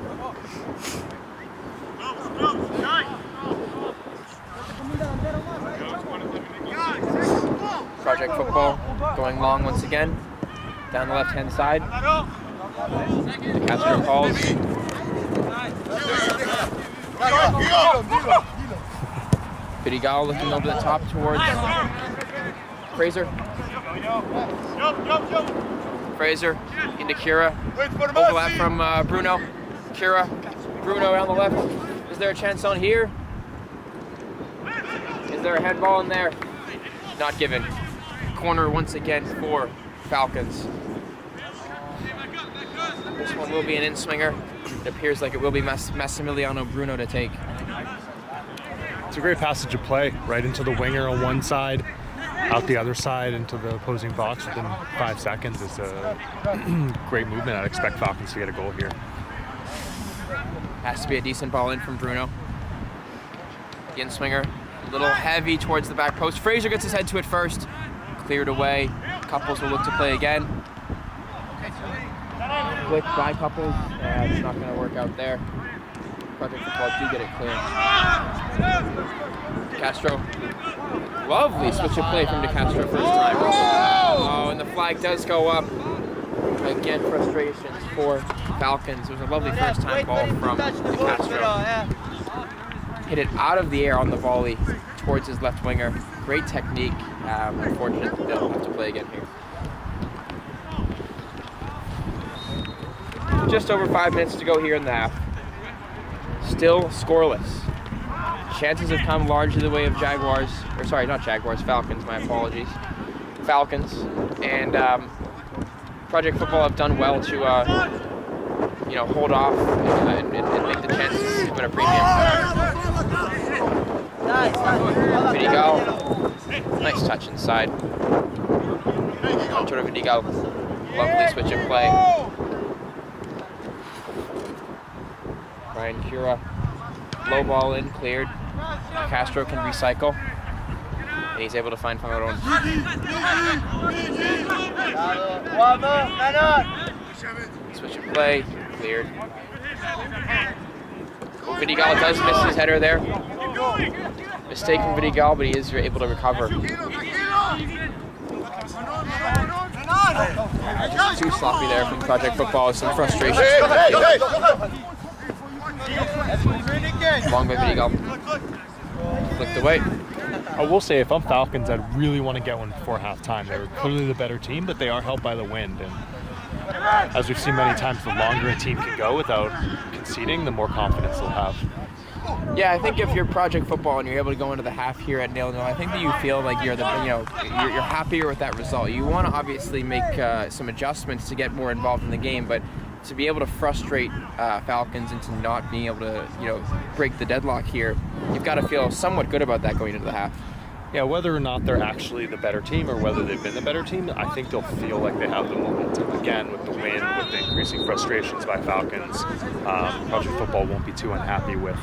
Project Football going long once again. Down the left-hand side. De Castro calls. Vidigal looking over the top towards Fraser. Fraser into Kira. Overlap from Bruno. Kira. Bruno down the left. Is there a chance on here? Is there a head ball in there? Not given. Corner once again for Falcons. This one will be an in-swinger. It appears like it will be Massimiliano Bruno to take. It's a great passage of play, right into the winger on one side, out the other side into the opposing box within 5 seconds. It's a great movement. I'd expect Falcons to get a goal here. Has to be a decent ball in from Bruno. The in-swinger, a little heavy towards the back post. Fraser gets his head to it first. Cleared away. Couples will look to play again. Quick by Couples. It's not going to work out there. Project Football do get it clear. Castro. Lovely switch of play from De Castro first time. Oh, and the flag does go up. Again, frustrations for Falcons. It was a lovely first time ball from De Castro. Hit it out of the air on the volley towards his left winger. Great technique. Unfortunate that they'll have to play again here. Just over 5 minutes to go here in the half. Still scoreless. Chances have come largely the way of Jaguars, or sorry, not Jaguars, Falcons, my apologies. Falcons. And Project Football have done well to, hold off and make the chances even a premium. Vidigal. Nice touch inside. Onto Vidigal. Lovely switch of play. Ryan Kira. Low ball in, cleared. Castro can recycle. And he's able to find Famaron. Switch of play, cleared. Vidigal does miss his header there. Mistake from Vidigal, but he is able to recover. Just too sloppy there from Project Football. Some frustration. Long by Vidigal. Flicked away. I will say, if I'm Falcons, I'd really want to get one before halftime. They were clearly the better team, but they are helped by the wind. And as we've seen many times, the longer a team can go without conceding, the more confidence they'll have. Yeah, I think if you're Project Football and you're able to go into the half here at 0-0, I think that you feel like you're happier with that result. You want to obviously make some adjustments to get more involved in the game, but to be able to frustrate Falcons into not being able to, break the deadlock here, you've got to feel somewhat good about that going into the half. Yeah, whether or not they're actually the better team or whether they've been the better team, I think they'll feel like they have the momentum. Again, with the win, with the increasing frustrations by Falcons, Project Football won't be too unhappy with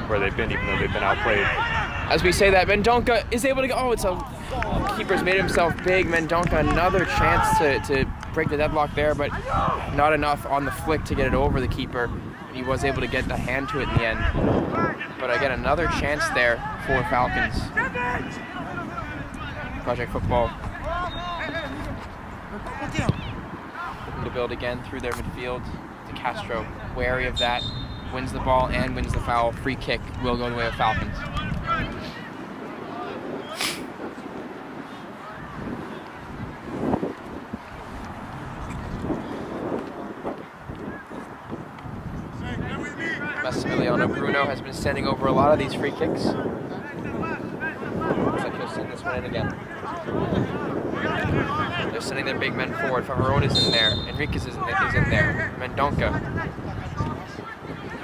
where they've been, even though they've been outplayed. As we say that, Mendonca is able to go. Keeper's made himself big. Mendonca, another chance to break the deadlock there, but not enough on the flick to get it over the keeper. He was able to get the hand to it in the end. But again, another chance there for Falcons. Project Football looking to build again through their midfield. De Castro, wary of that, wins the ball and wins the foul. Free kick will go the way of Falcons. Massimiliano Bruno has been sending over a lot of these free kicks. Looks like he'll send this one in again. They're sending their big men forward. Favarone is in there. Enriquez is in there. Mendonca.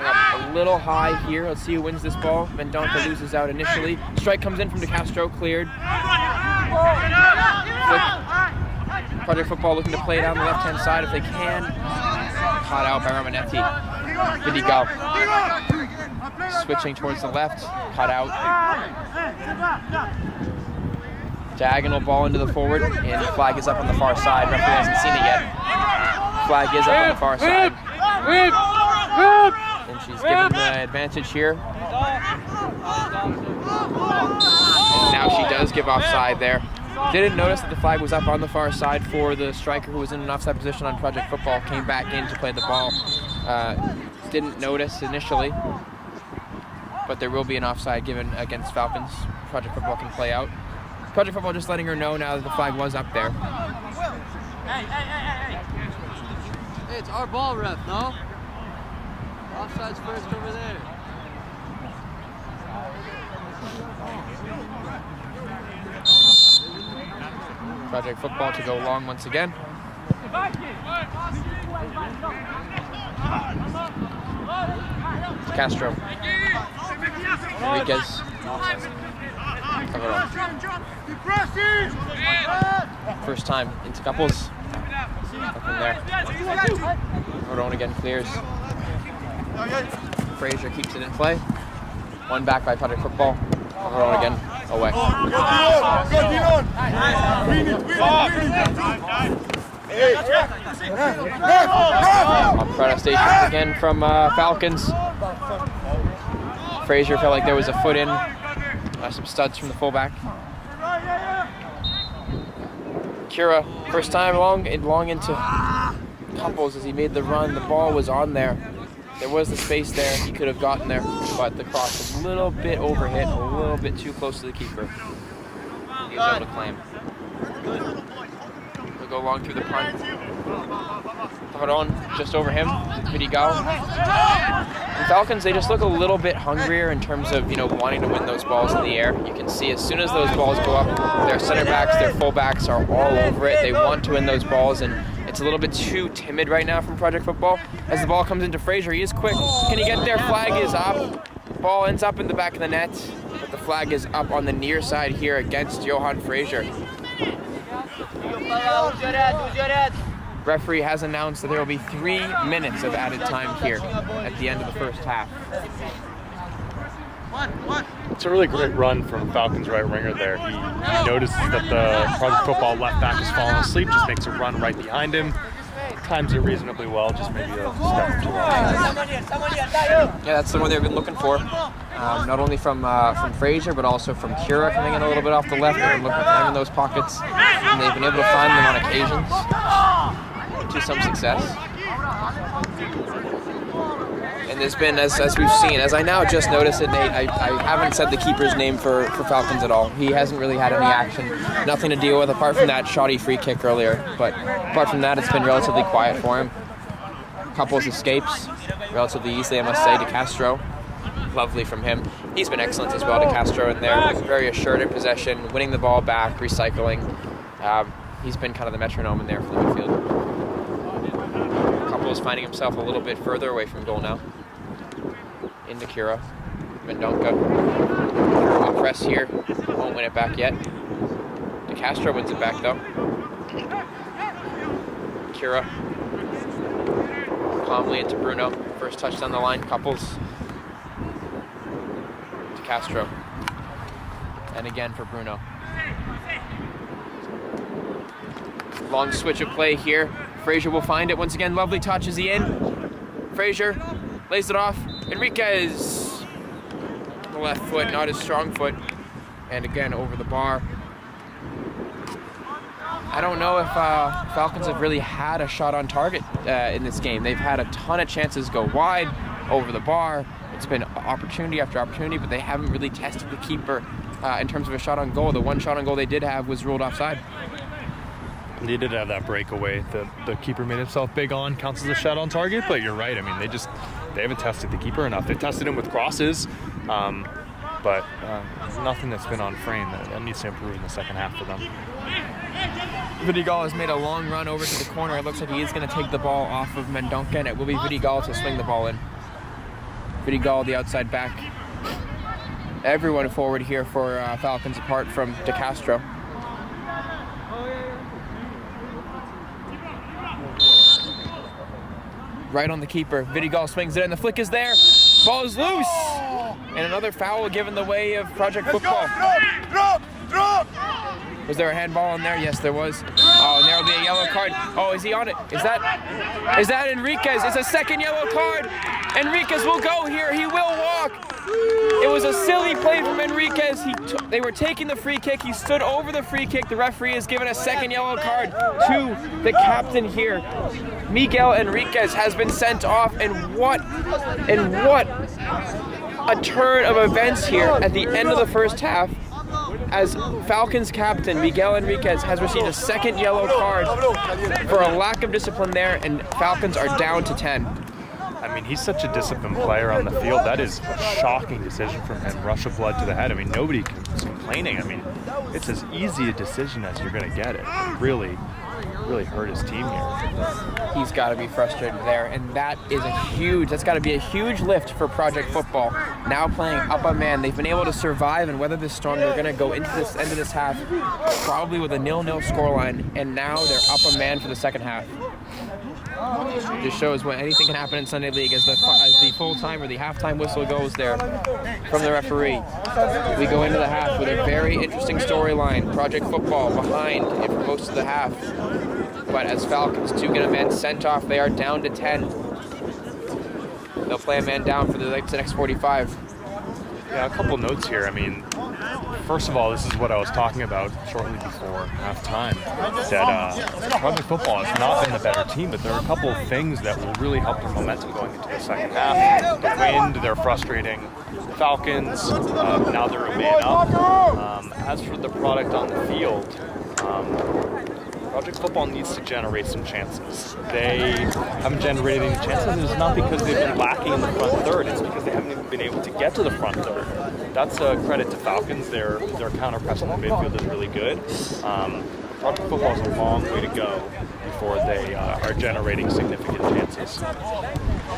Up a little high here. Let's see who wins this ball. Mendonca loses out initially. Strike comes in from De Castro. Cleared. Flick. Project Football looking to play down the left-hand side if they can. Caught out by Romanetti. Vidigal. Switching towards the left. Caught out. Diagonal ball into the forward, and the flag is up on the far side. Referee hasn't seen it yet. Flag is up on the far side. And she's given the advantage here. And now she does give offside there. Didn't notice that the flag was up on the far side for the striker who was in an offside position on Project Football. Came back in to play the ball. Didn't notice initially, but there will be an offside given against Falcons. Project Football can play out. Project Football just letting her know now that the flag was up there. Hey, it's our ball, ref, no? Offside's first over there. Project Football to go long once again. Castro. Enriquez. First time into couples. Up in there. Rodon again clears. Frazier keeps it in play. One back by Project Football. Rodon again away. Protestations again from Falcons. Frazier felt like there was a foot in. Some studs from the fullback. Cura, first time long into couples as he made the run. The ball was on there. There was the space there. He could have gotten there, but the cross was a little bit overhit, a little bit too close to the keeper. He was able to claim. We'll go long through the punt. Tavarone just over him. Vidigal. The Falcons, they just look a little bit hungrier in terms of, wanting to win those balls in the air. You can see as soon as those balls go up, their center backs, their full backs are all over it. They want to win those balls, and it's a little bit too timid right now from Project Football. As the ball comes into Frazier, he is quick. Can he get there? Flag is up. Ball ends up in the back of the net, but the flag is up on the near side here against Johan Frazier. Referee has announced that there will be 3 minutes of added time here at the end of the first half. It's a really great run from Falcons right winger there. He notices that the Project Football left back has fallen asleep, just makes a run right behind him. Times it reasonably well, just maybe a step too long. Yeah, that's the one they've been looking for. Not only from Frazier, but also from Cura coming in a little bit off the left. They've been looking for him in those pockets, and they've been able to find them on occasions to some success. And there's been, as we've seen, as I now just noticed it, Nate, I haven't said the keeper's name for Falcons at all. He hasn't really had any action, nothing to deal with apart from that shoddy free kick earlier. But apart from that, it's been relatively quiet for him. Couples escapes, relatively easily, I must say. De Castro, lovely from him. He's been excellent as well, De Castro in there. Very assured in possession, winning the ball back, recycling. He's been kind of the metronome in there for the midfield. Campbell's finding himself a little bit further away from goal now. Into Kira. Mendonca. Kira will press here. Won't win it back yet. DeCastro wins it back though. Kira. Calmly into Bruno. First touch down the line. Couples. DeCastro. And again for Bruno. Long switch of play here. Frazier will find it once again. Lovely touch. Is he in? Frazier lays it off. Enriquez. The left foot, not his strong foot. And again over the bar. I don't know if Falcons have really had a shot on target in this game. They've had a ton of chances go wide, over the bar. It's been opportunity after opportunity, but they haven't really tested the keeper in terms of a shot on goal. The one shot on goal they did have was ruled offside. They did have that breakaway that the keeper made himself big on, counts as a shot on target, but you're right. I mean, they haven't tested the keeper enough. They've tested him with crosses, but nothing that's been on frame. That needs to improve in the second half for them. Vidigal has made a long run over to the corner. It looks like he is going to take the ball off of Mendonca, and it will be Vidigal to swing the ball in. Vidigal, the outside back. Everyone forward here for Falcons apart from DeCastro. Right on the keeper. Vidigal swings it in. The flick is there. Ball is loose. And another foul given the way of Project Football. Drop! Was there a handball in there? Yes, there was. Oh, and there will be a yellow card. Oh, is he on it? Is that Enriquez? It's a second yellow card. Enriquez will go here. He will walk. It was a silly play from Enriquez. They were taking the free kick. He stood over the free kick. The referee has given a second yellow card to the captain here. Miguel Enriquez has been sent off, and what a turn of events here at the end of the first half, as Falcons captain Miguel Enriquez has received a second yellow card for a lack of discipline there, and Falcons are down to 10. I mean, he's such a disciplined player on the field. That is a shocking decision from him. Rush of blood to the head. I mean, nobody is complaining. I mean, it's as easy a decision as you're going to get. It really hurt his team here. He's got to be frustrated there, and that's got to be a huge lift for Project Football. Now playing up a man, they've been able to survive and weather this storm. They're going to go into this end of this half probably with a 0-0 scoreline, and now they're up a man for the second half. Just shows when anything can happen in Sunday League as the full-time or the halftime whistle goes there from the referee. We go into the half with a very interesting storyline. Project Football behind it for most of the half. But as Falcons do get a man sent off, they are down to 10. They'll play a man down for the next 45. Yeah, a couple notes here. I mean, first of all, this is what I was talking about shortly before halftime, that Project Football has not been the better team, but there are a couple of things that will really help their momentum going into the second half. The wind, they're frustrating Falcons. Now they're a man up. As for the product on the field, Project Football needs to generate some chances. They haven't generated any chances, and it's not because they've been lacking in the front third, it's because they haven't even been able to get to the front third. That's a credit to Falcons. Their counter-press on the midfield is really good. Project Football has a long way to go before they are generating significant chances.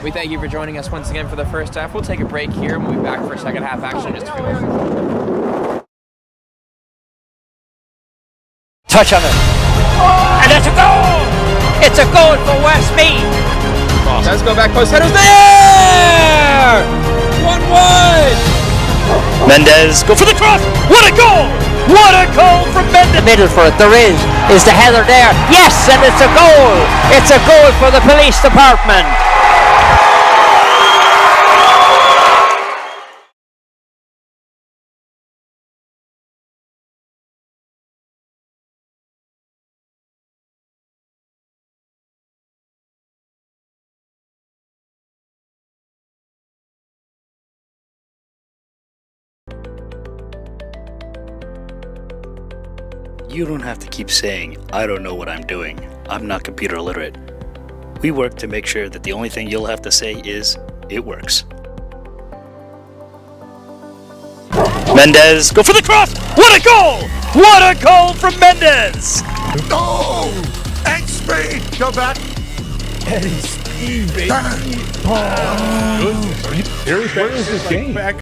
We thank you for joining us once again for the first half. We'll take a break here, and we'll be back for second half action in just a few minutes. Touch on it. And it's a goal! It's a goal for Westmead. Awesome. Does go back post. Header's there! 1-1! Mendez, go for the cross! What a goal! What a goal from Mendez! The middle for it, there is the header there. Yes, and it's a goal! It's a goal for the police department. You don't have to keep saying, I don't know what I'm doing. I'm not computer illiterate. We work to make sure that the only thing you'll have to say is, it works. Mendez, go for the cross! What a goal! What a goal from Mendez! Oh! And speed! Go back. Eddie Steve, baby. Where is this game? Back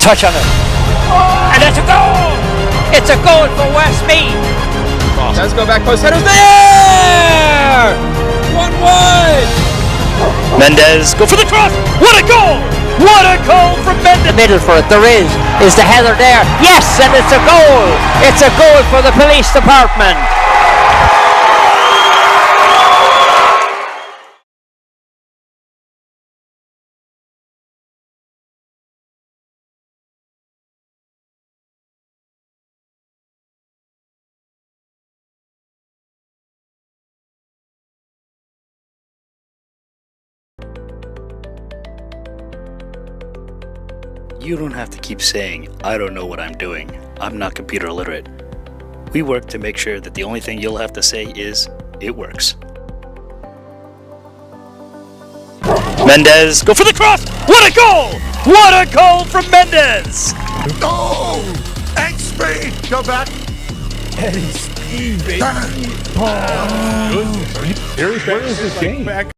touch on it. And it's a goal! It's a goal for Westmeath. Does go back post, headers there! 1-1! Mendez, go for the cross! What a goal! What a goal from Mendez! The middle for it, there is the header there. Yes, and it's a goal. It's a goal for the police department. You don't have to keep saying, I don't know what I'm doing. I'm not computer literate. We work to make sure that the only thing you'll have to say is, it works. Mendez, go for the cross! What a goal! What a goal from Mendez! Oh! And speed! Go back. And speed, baby. Oh. Harry's where is this game? Back.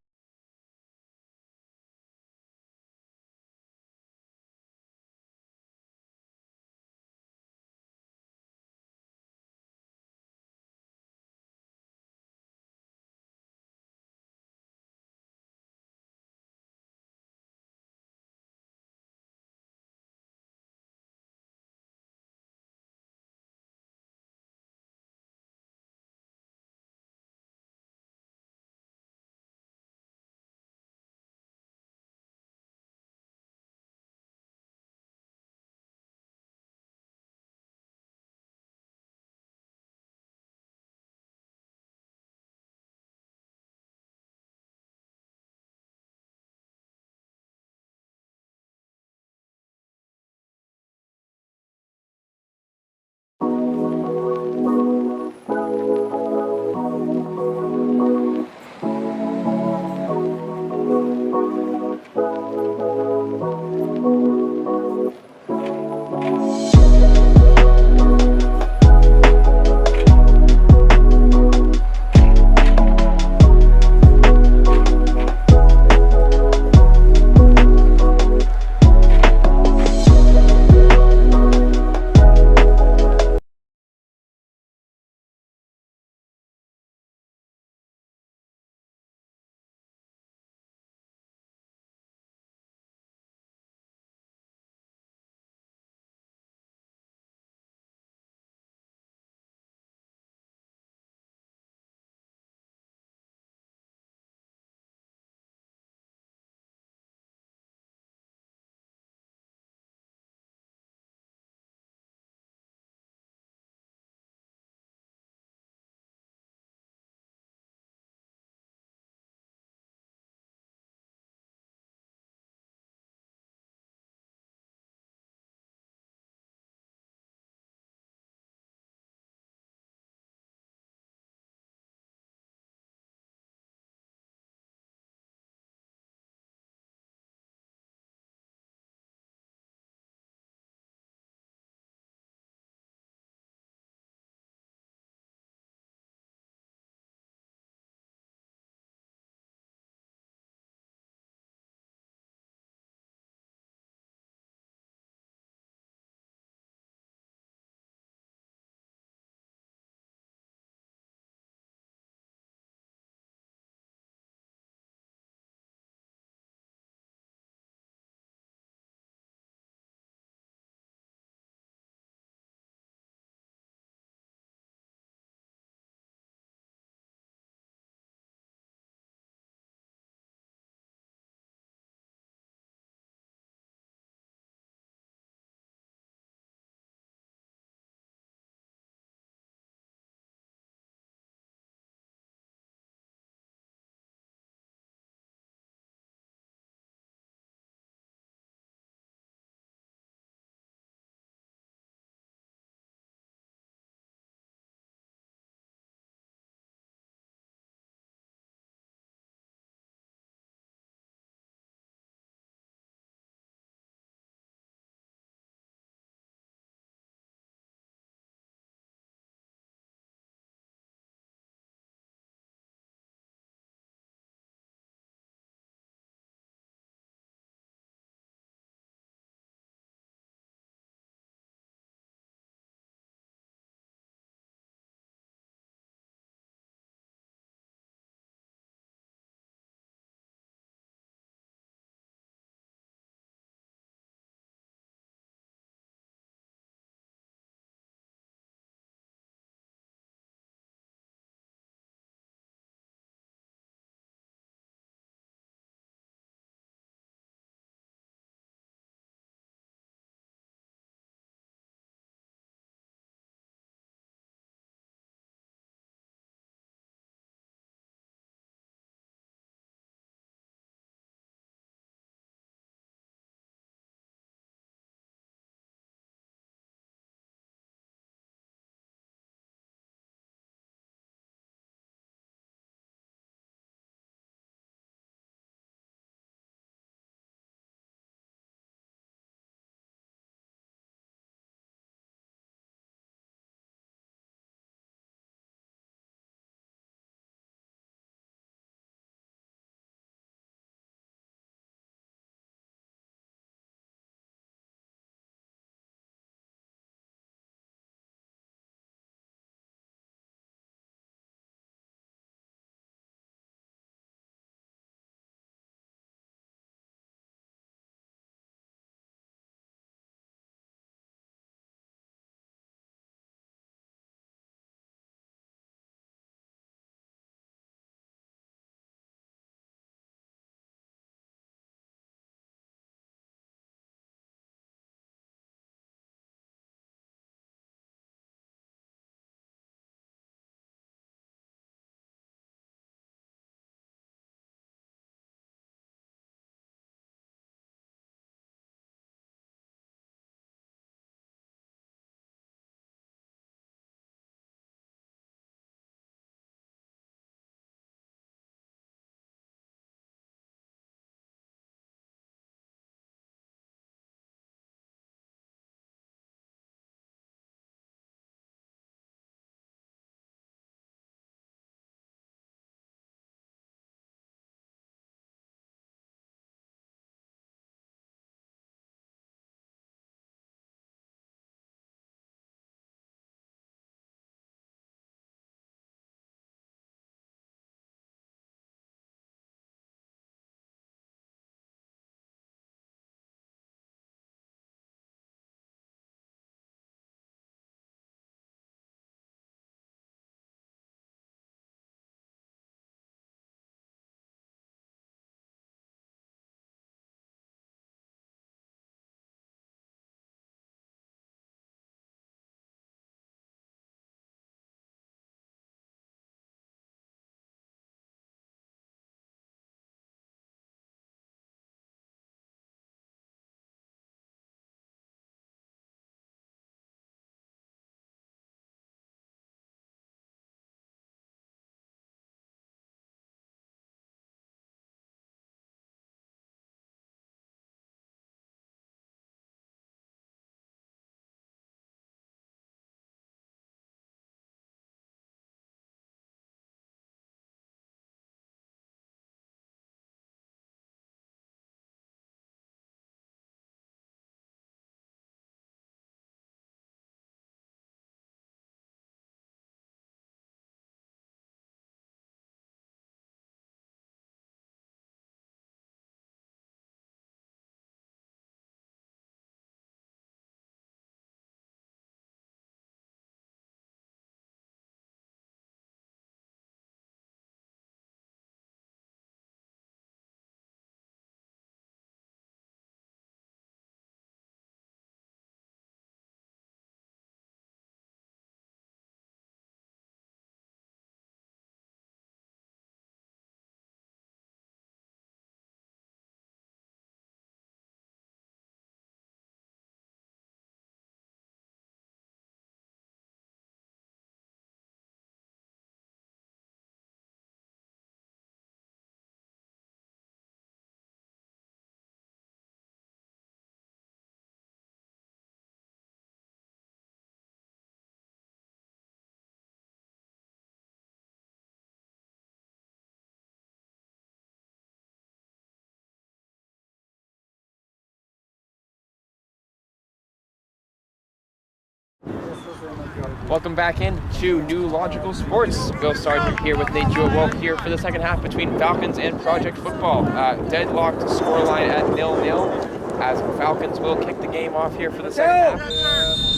Welcome back in to New Logical Sports. Bill Sargent here with Nate Jewell here for the second half between Falcons and Project Football. Deadlocked scoreline at 0-0 as Falcons will kick the game off here for the second half.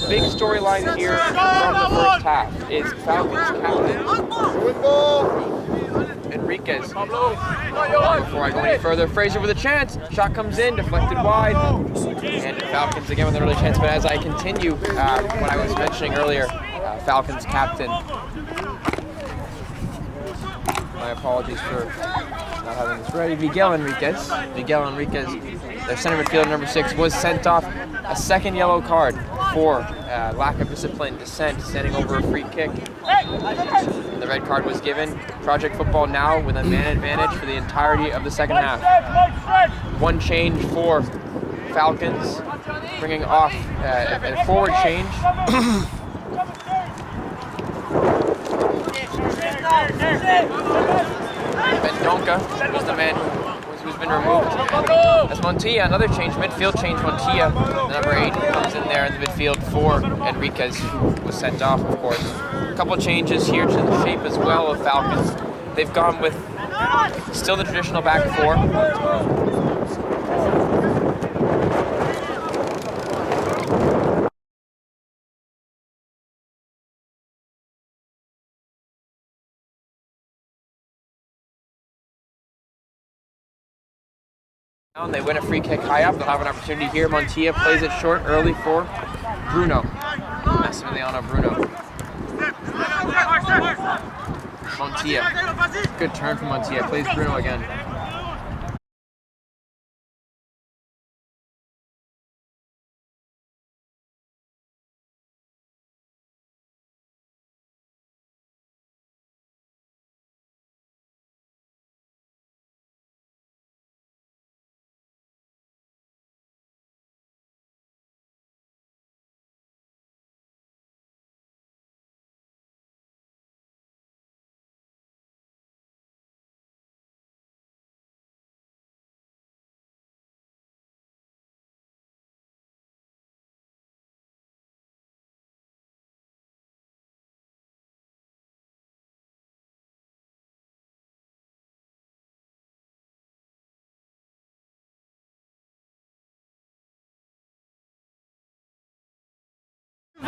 Big storyline here from the first half is Falcons captain Enriquez. Before I go any further, Fraser with a chance. Shot comes in, deflected wide. And Falcons again with an early chance. But as I continue, what I was mentioning earlier, Falcons captain. My apologies for not having this ready. Miguel Enriquez, their center midfielder number 6, was sent off a second yellow card for lack of discipline, dissent, standing over a free kick. And the red card was given. Project Football now with a man advantage for the entirety of the second half. One change for Falcons, bringing off a forward change. Bendonka was the man who's been removed. As Montilla, another change, midfield change. Montilla, number 8, comes in there in the midfield for Enriquez, who was sent off, of course. A couple changes here to the shape as well of Falcons. They've gone with still the traditional back 4. They win a free kick high up. They'll have an opportunity here. Montilla plays it short early for Bruno. Massimiliano Bruno. Montilla. Good turn from Montilla. Plays Bruno again.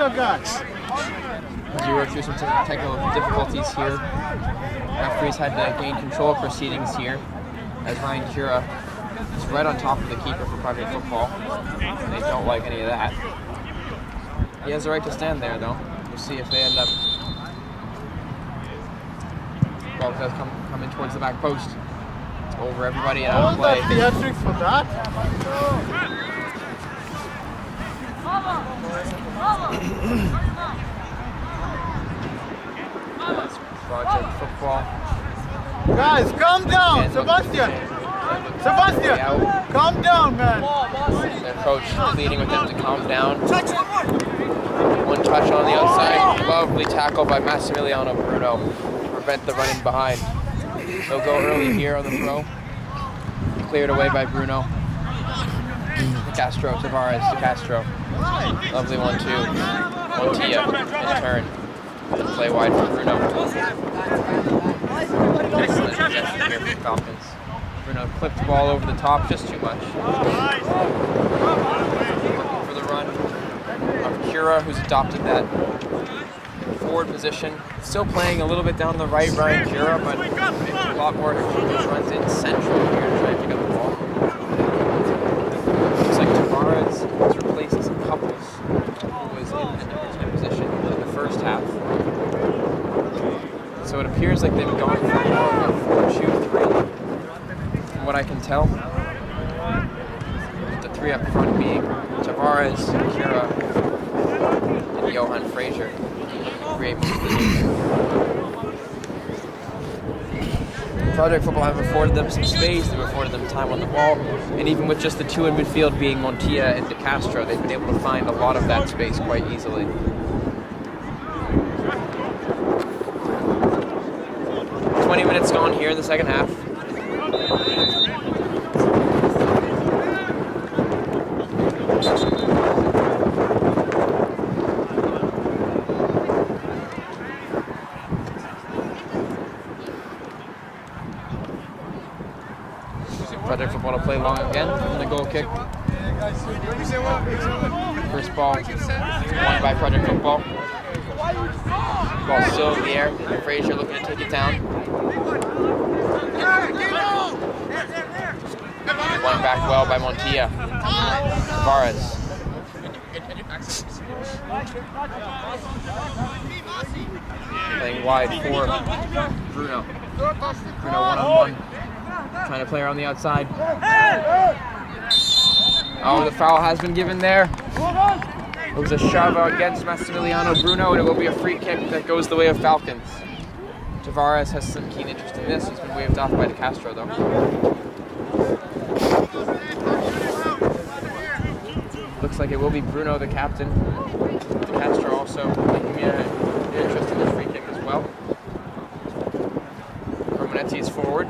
As we work through some technical difficulties here, referees had to gain control of proceedings here as Ryan Cura is right on top of the keeper for Project Football. And they don't like any of that. He has the right to stand there though. We'll see if they end up... Ball does come in towards the back post. It's over everybody and out of play. Theatrics for that? Project Football. Guys, calm down! And Sebastian! Calm down, man! Their coach pleading with them to calm down. One touch on the outside. Lovely tackle by Massimiliano Bruno to prevent the run in behind. They'll go early here on the throw. Cleared away by Bruno. Castro, Tavares to Castro. Lovely 1-2. Montilla in turn. Play wide for Bruno. Excellent possession here for Falcons. Bruno clipped the ball over the top just too much. Looking for the run of Cura, who's adopted that forward position. Still playing a little bit down the right, Ryan Cura, but a lot more to keep his runs in central here to try and pick up the ball. Looks like Tavares has replaced Couples, who was in the number 10 position in the first half. So it appears like they've gone for more of a 4-2-3, from what I can tell. With the 3 up front being Tavares, Cura, and Johan Fraser. Great Project Football have afforded them some space, they've afforded them time on the ball, and even with just the 2 in midfield being Montilla and De Castro, they've been able to find a lot of that space quite easily. Minutes gone here in the second half. Project Football to play long again from the goal kick. First ball won by Project Football. Ball still in the air. Frazier looking to take it down. Won back well by Montilla. Tavares. Playing wide for Bruno. Bruno one-on-one. Trying to play around the outside. Oh, the foul has been given there. It was a shove against Massimiliano Bruno, and it will be a free kick that goes the way of Falcons. Tavares has some keen interest in this. He's been waved off by De Castro, though. Looks like it will be Bruno, the captain. De Castro also taking an interest in this free kick as well. Romanetti is forward.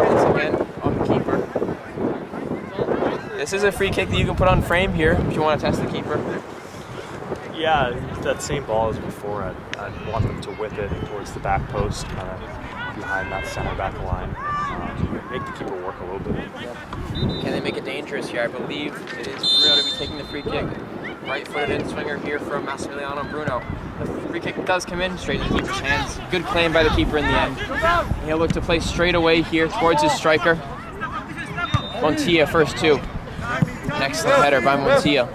Once again on the keeper. This is a free kick that you can put on frame here if you want to test the keeper. Yeah, that same ball as before. I'd want them to whip it towards the back post, kind of behind that center back line. Make the keeper work a little bit. Can they make it dangerous here? I believe it is Bruno to be taking the free kick. Right-footed in swinger here from Massimiliano Bruno. The free kick does come in straight in the keeper's hands. Good claim by the keeper in the end. He'll look to play straight away here towards his striker. Montilla first two. An excellent header by Montilla,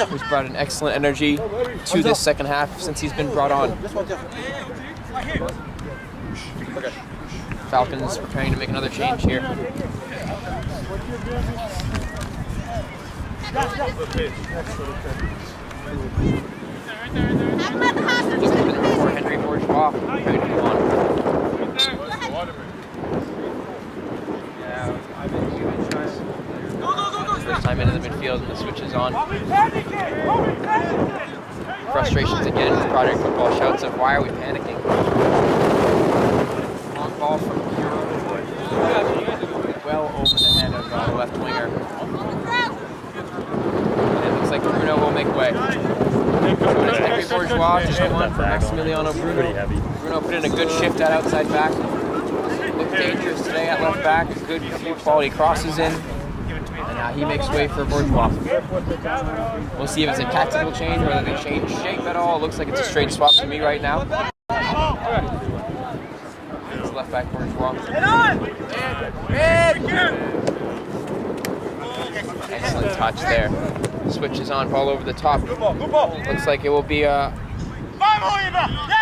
who's brought an excellent energy to this second half since he's been brought on. Falcons preparing to make another change here. Just a minute before Henry Bourgeois preparing to come on. First time into the midfield and the switch is on. Frustrations again with Project Football. Shouts of why are we panicking? Long ball from Hero. Well over the head of the left winger. And it looks like Bruno will make way. Henry Bourgeois just one for Maximiliano Bruno. Bruno put in a good shift at outside back. Looked dangerous today at left back. Good few quality crosses in. And now he makes way for Bourgeois. We'll see if it's a tactical change, whether they change shape at all. It looks like it's a straight swap to me right now. It's left back Bourgeois. Excellent touch there. Switch is on, ball over the top. Looks like it will be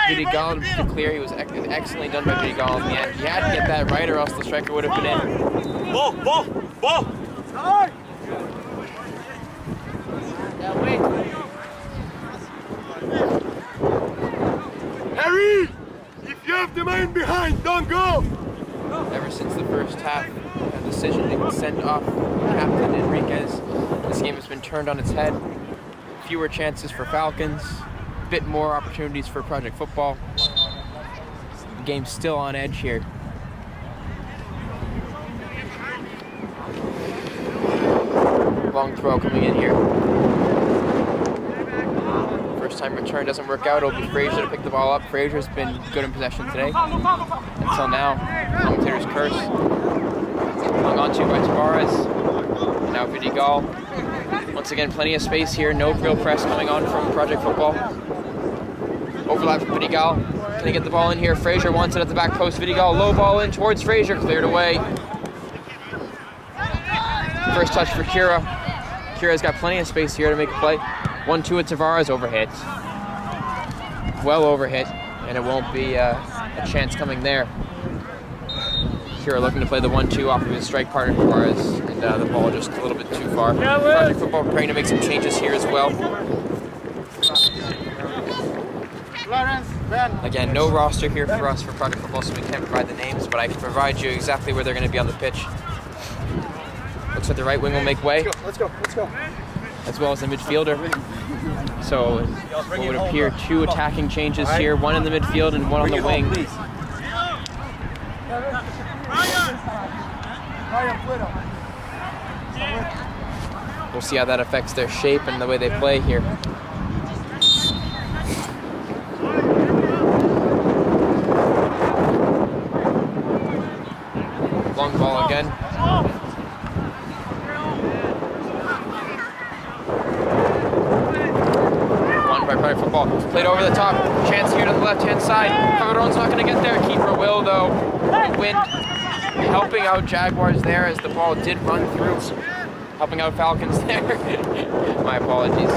Vidigal to clear. He was excellently done by Vidigal in the end. He had to get that right or else the striker would have been in. Ball! Harry! If you have the man behind, don't go! Ever since the first half, a decision to send off Captain Enriquez, this game has been turned on its head. Fewer chances for Falcons, a bit more opportunities for Project Football. The game's still on edge here. Long throw coming in here. First time return doesn't work out. It'll be Frazier to pick the ball up. Frazier's been good in possession today. Until now, commentator's curse. Hung on to by Tavares. And now Vidigal. Once again, plenty of space here. No real press coming on from Project Football. Overlap from Vidigal. Can he get the ball in here? Frazier wants it at the back post. Vidigal, low ball in towards Frazier. Cleared away. First touch for Kira. Kira's got plenty of space here to make a play. 1-2 at Tavares, overhit. Well overhit, and it won't be a chance coming there. Kira looking to play the 1-2 off of his strike partner Tavares, and the ball just a little bit too far. Project Football preparing to make some changes here as well. Again, no roster here for us for Project Football, so we can't provide the names, but I can provide you exactly where they're going to be on the pitch. Looks like the right wing will make way. Let's go. As well as the midfielder. So it would appear two attacking changes here, one in the midfield and one on the wing. We'll see how that affects their shape and the way they play here. football. Played over the top. Chance here to the left-hand side. Calderon's not going to get there. Keeper will, though. Wind helping out Jaguars there as the ball did run through. Helping out Falcons there. My apologies.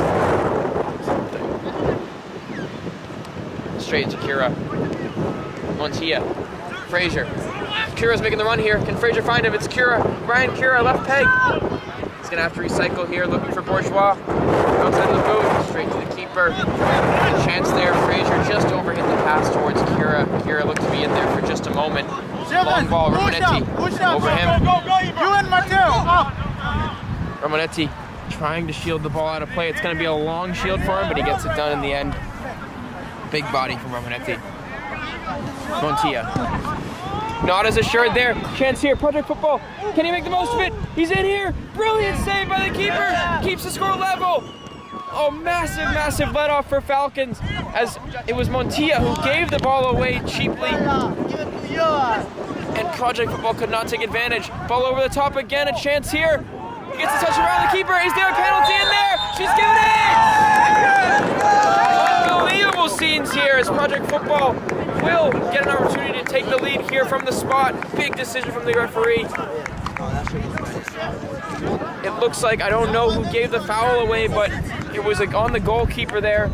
Straight to Kira. Montilla. Frazier. Kira's making the run here. Can Frazier find him? It's Kira. Ryan Kira, left peg. He's going to have to recycle here, looking for Bourgeois. Outside of the boot. Straight to the keeper. A chance there. Frazier just overhit the pass towards Kira. Kira looked to be in there for just a moment. Long ball. Romanetti over him. You and Matteo. Romanetti trying to shield the ball out of play. It's going to be a long shield for him, but he gets it done in the end. Big body from Romanetti. Montilla. Not as assured there. Chance here. Project Football. Can he make the most of it? He's in here. Brilliant save by the keeper. Keeps the score level. Oh, massive, massive let off for Falcons as it was Montilla who gave the ball away cheaply. And Project Football could not take advantage. Ball over the top again. A chance here. He gets a touch around the keeper. Is there a penalty in there? She's given it! Unbelievable scenes here as Project Football will get an opportunity to take the lead here from the spot. Big decision from the referee. It looks like, I don't know who gave the foul away, but it was like on the goalkeeper there.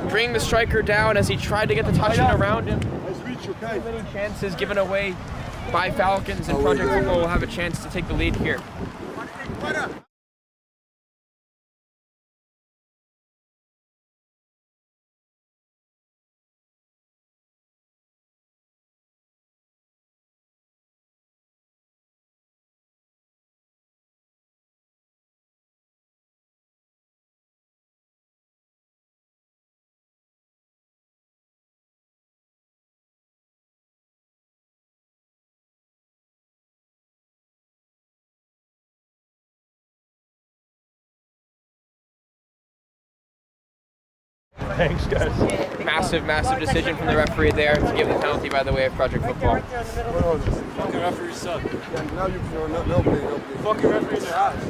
Bring the striker down as he tried to get the touch in around him. Too many chances given away by Falcons, and Project Football will have a chance to take the lead here. Thanks, guys. Massive, massive decision from the referee there to give the penalty by the way of Project Football. Fucking referees suck. Now you can no. Fucking referees are ass.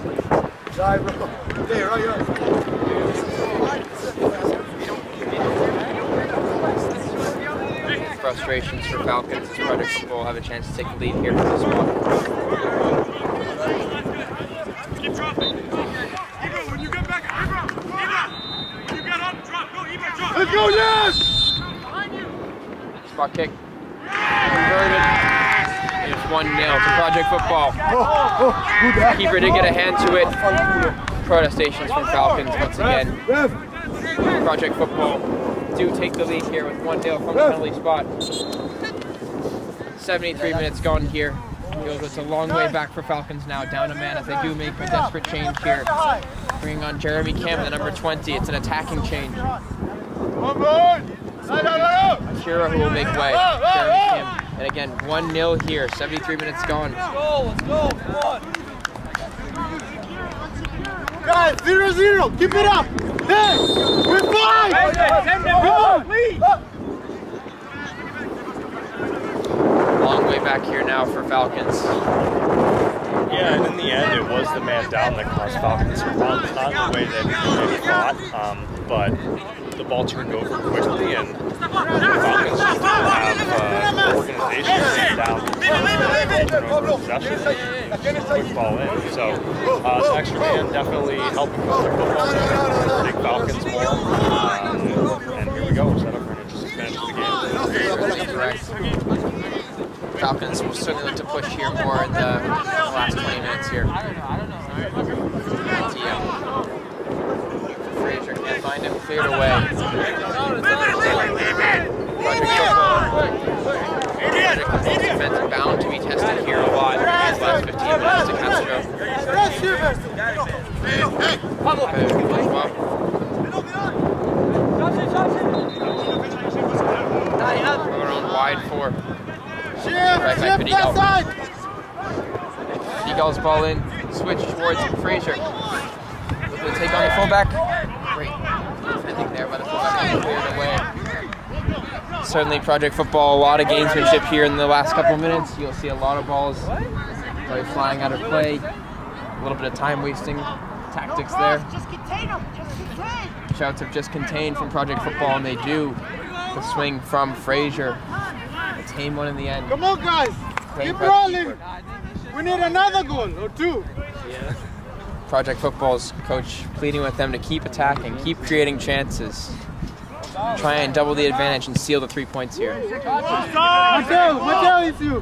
There, right. Frustrations for Falcons as Project Football will have a chance to take the lead here from the spot. Keep dropping. Ego, when you get back, Ego. When you get up, drop. Go, Ego, drop. Let's go, yes! Spot kick. Converted. It's 1-0 to Project Football. Keeper did get a hand to it. Protestations from Falcons once again. Project Football do take the lead here with 1-0 from the penalty spot. 73 minutes gone here. It's a long way back for Falcons now, down a man as they do make a desperate change here. Bringing on Jeremy Kim, the number 20. It's an attacking change. Akira who will make way. Jeremy Kim. And again, 1-0 here. 73 minutes gone. Let's go. Come on. Guys, 0-0. Keep it up. Hey, we're fine. Come on, please. Long way back here now for Falcons. Yeah, and in the end, it was the man down that caused Falcons problems, not the way that maybe thought, but the ball turned over quickly, and the Falcons just didn't have organization down possession, quick ball in. So, the extra man definitely helping Project Football take Falcons more. And here we go, we're set up for an interesting finish of the game. Correct. Falcons will certainly look to push here more in the last 20 minutes here. Frazier can't find him, cleared away. Project Football defense bound to be tested here a lot in these last 15 minutes to Castro. Going on wide for Eagles ball in, switch towards Frazier. Looking to take on the fullback. Great defending there by the fullback, cleared away. Certainly Project Football, a lot of gamesmanship here in the last couple of minutes. You'll see a lot of balls flying out of play. A little bit of time wasting. tactics there. Just contain him. Just contain. Shouts of just contained from Project Football, and they do. The swing from Frazier. A tame one in the end. Come on, guys. Playing Keep by the rolling. keeper. We need another goal or two. Project Football's coach pleading with them to keep attacking, keep creating chances. Try and double the advantage and seal the 3 points here. Mateo is you.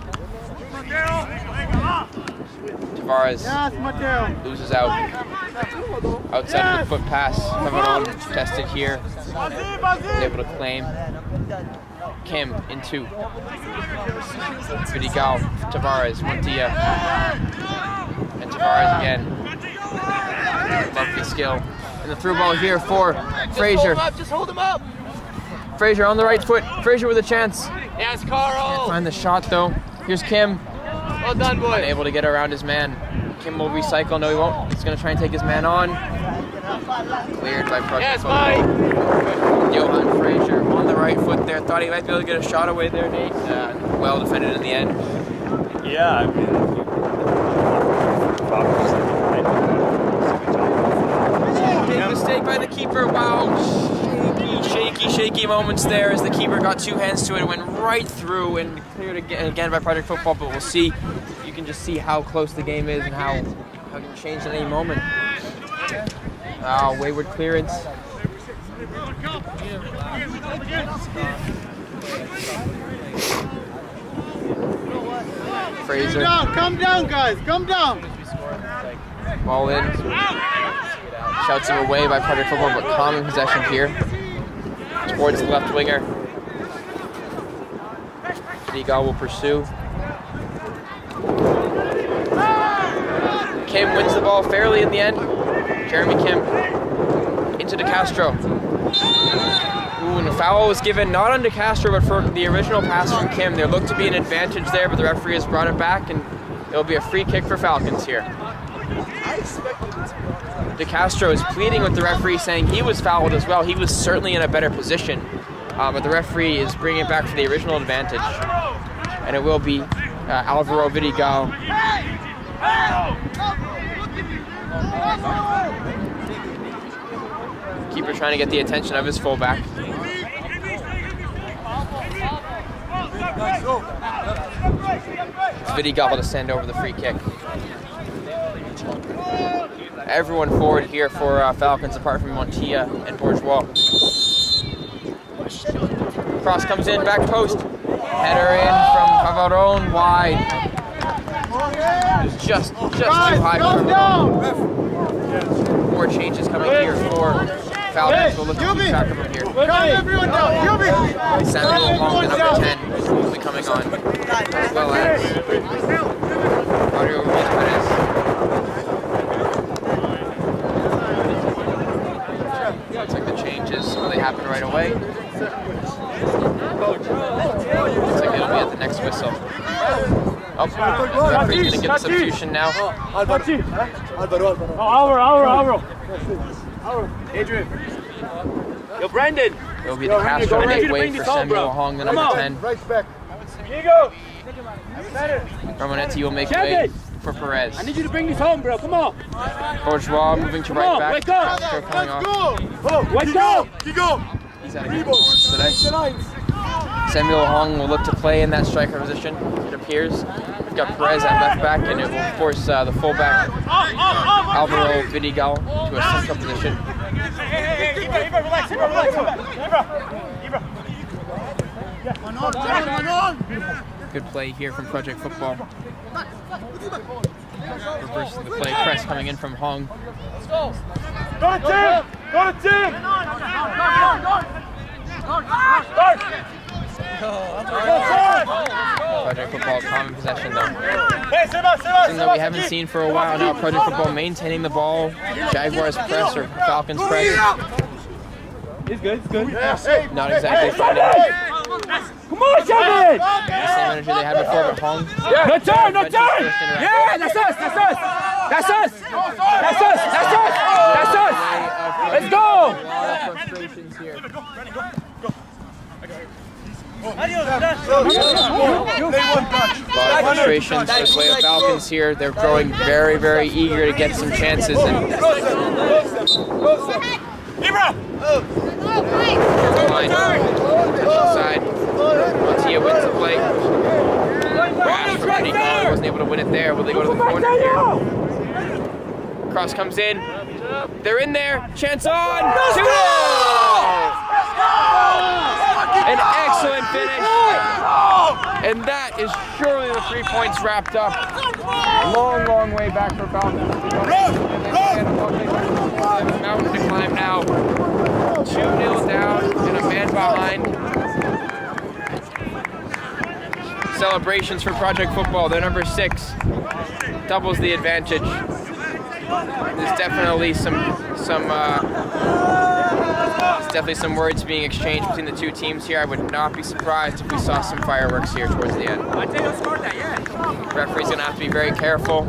Tavares Yes, Mateo. loses out. Outside of the foot pass. Pavon tested here. Is able to claim. Kim in 2. Vidigal, Tavares, Montilla. And Tavares again. Lovely skill. And the through ball here for Frazier. Just hold him up. Frazier on the right foot. Frazier with a chance. Yes, Carl. Can't find the shot though. Here's Kim. Well done, boys. Unable to get around his man. Kim will recycle. No, he won't. He's going to try and take his man on. Cleared by Project Football. Johan Frazier on the right foot there. Thought he might be able to get a shot away there, Nate. Well defended in the end. Yeah, I mean, Big mistake by the keeper. Wow. Shaky moments there as the keeper got 2 hands to it. It went right through and cleared again by Project Football. But we'll see. You can just see how close the game is and how it can change at any moment. Wayward clearance. Fraser. Come down, guys. Come down. Ball in. Shouts him away by Project Football, but common possession here. Towards the left winger. Vidigal will pursue. Kim wins the ball fairly in the end. Jeremy Kim into De Castro. Ooh, and a foul was given not on De Castro, but for the original pass from Kim. There looked to be an advantage there, but the referee has brought it back, and it'll be a free kick for Falcons here. De Castro is pleading with the referee, saying he was fouled as well. He was certainly in a better position, but the referee is bringing it back for the original advantage, and it will be Alvaro Vidigal. Keeper trying to get the attention of his fullback. Vidigal to send over the free kick. Everyone forward here for Falcons apart from Montilla and Bourgeois. Cross comes in, back post. Header in from Pavaron, wide. Just too high for Pavaron. More changes coming here for Falcons. We'll look to keep track of them here. Samuel Hong, the number 10, will be coming on, as well as Mario Ruiz-Perez. Looks like the changes really happen right away. Looks like it'll be at the next whistle. Oh, the referee's going to give a substitution now. Alvaro. Adrian. Yo, Brandon. It'll be De Castro to make way for Samuel Hong, the number 10. Romanetti will make way for Perez. I need you to bring this home, bro. Come on. Bourgeois moving to right back. Wake up. Castro coming off. Wake up. He's out of games today. Samuel Hong will look to play in that striker position, it appears. We've got Perez at left back, and it will force the fullback, Alvaro Vidigal, to a central position. Good play here from Project Football. Reversing the play, press coming in from Hong. Go to Tim! Go to Tim! Project Football common possession though. Something that we haven't seen for a while now. Project Football maintaining the ball. Jaguars press or Falcons press. It's good. Not exactly finding Come on, Shelby! the same energy they had before, but Hong. No turn! Yeah, that's us! Let's go! A lot of frustrations here. lot of frustrations this way of Falcons here. They're growing very, very eager to get some chances. And side. Montia wins the play. Crash from Pretty Gall. Wasn't able to win it there. Will they go to the corner here? Cross comes in. They're in there. Chance on. 2-0! An excellent finish. And that is surely the 3 points wrapped up. Long, long way back for Falcons. Mountain to climb now. 2-0 down and a man behind. Celebrations for Project Football. They're number 6. Doubles the advantage. There's definitely some words being exchanged between the two teams here. I would not be surprised if we saw some fireworks here towards the end. Referee's gonna have to be very careful.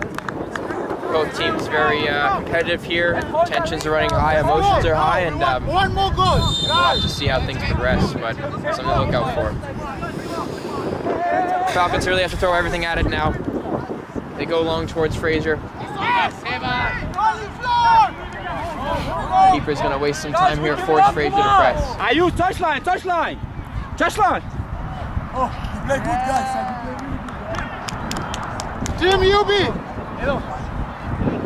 Both teams very competitive here. Tensions are running high, emotions are high, and One more goal. we'll have to see how things progress, but something to look out for. Falcons really have to throw everything at it now. They go long towards Fraser. Keeper's gonna waste some time here, force Fraser to press. Are you touchline? Touchline! Touchline! Oh, you play good, guys. Team UB.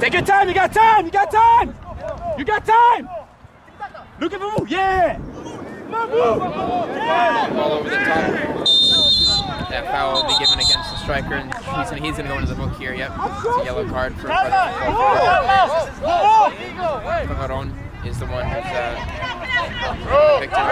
Take your time, you got time, you got time! You got time! Look at the move, yeah! Ball over the top. That foul will be given against the striker, and he's going to go into the book here. Yep, it's a yellow card for Fajaron is the one who's victim.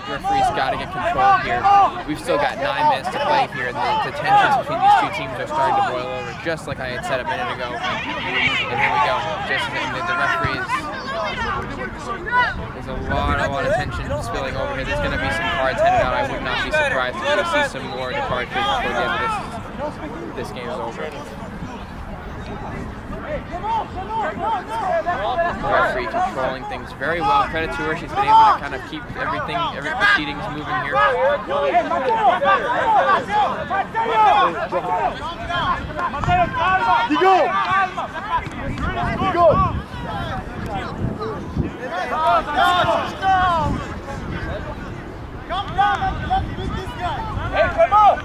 Referee's got to get control here. We've still got 9 minutes to play here, and the tensions between these two teams are starting to boil over, just like I had said a minute ago. And here we go. Just the referee is. There's a lot of tension spilling over here. There's going to be some cards handed out. I would not be surprised if we see some more departures before the end of this game is over. The referee controlling things very well. Credit to her. She's been able to kind of keep every proceedings moving here. Come down, let's beat this guy. Hey, come on!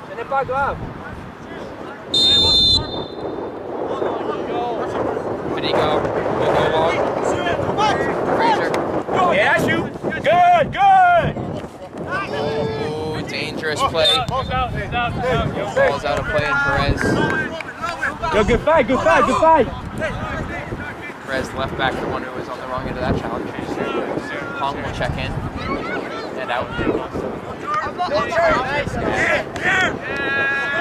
Ce n'est pas grave. Finigo will go long. Fraser. Yeah, shoot. Good, good. Ooh, dangerous play. Ball's out of play in Perez. Yo, good fight, good fight, good fight. Perez, left back, the one who was on the wrong end of that challenge. Hong will check in and out.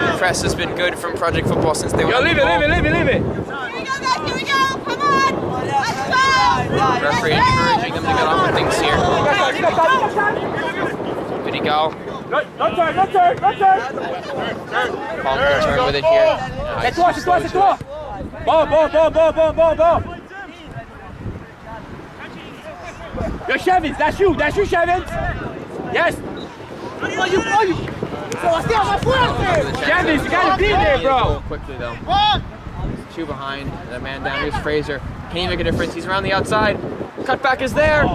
The press has been good from Project Football since they were on the ball. Leave it. Here we go, come on. Let's go. Referee encouraging them to get on with things here. Finigo. No turn. Hong can turn with it here. C'est toi. Bon. Yo, Shavins, that's you, Shavins. Yes. Shavins, you gotta be there, bro. Quickly though. 2 behind. The man down. Here's Fraser. Can he make a difference? He's around the outside. Cutback is there.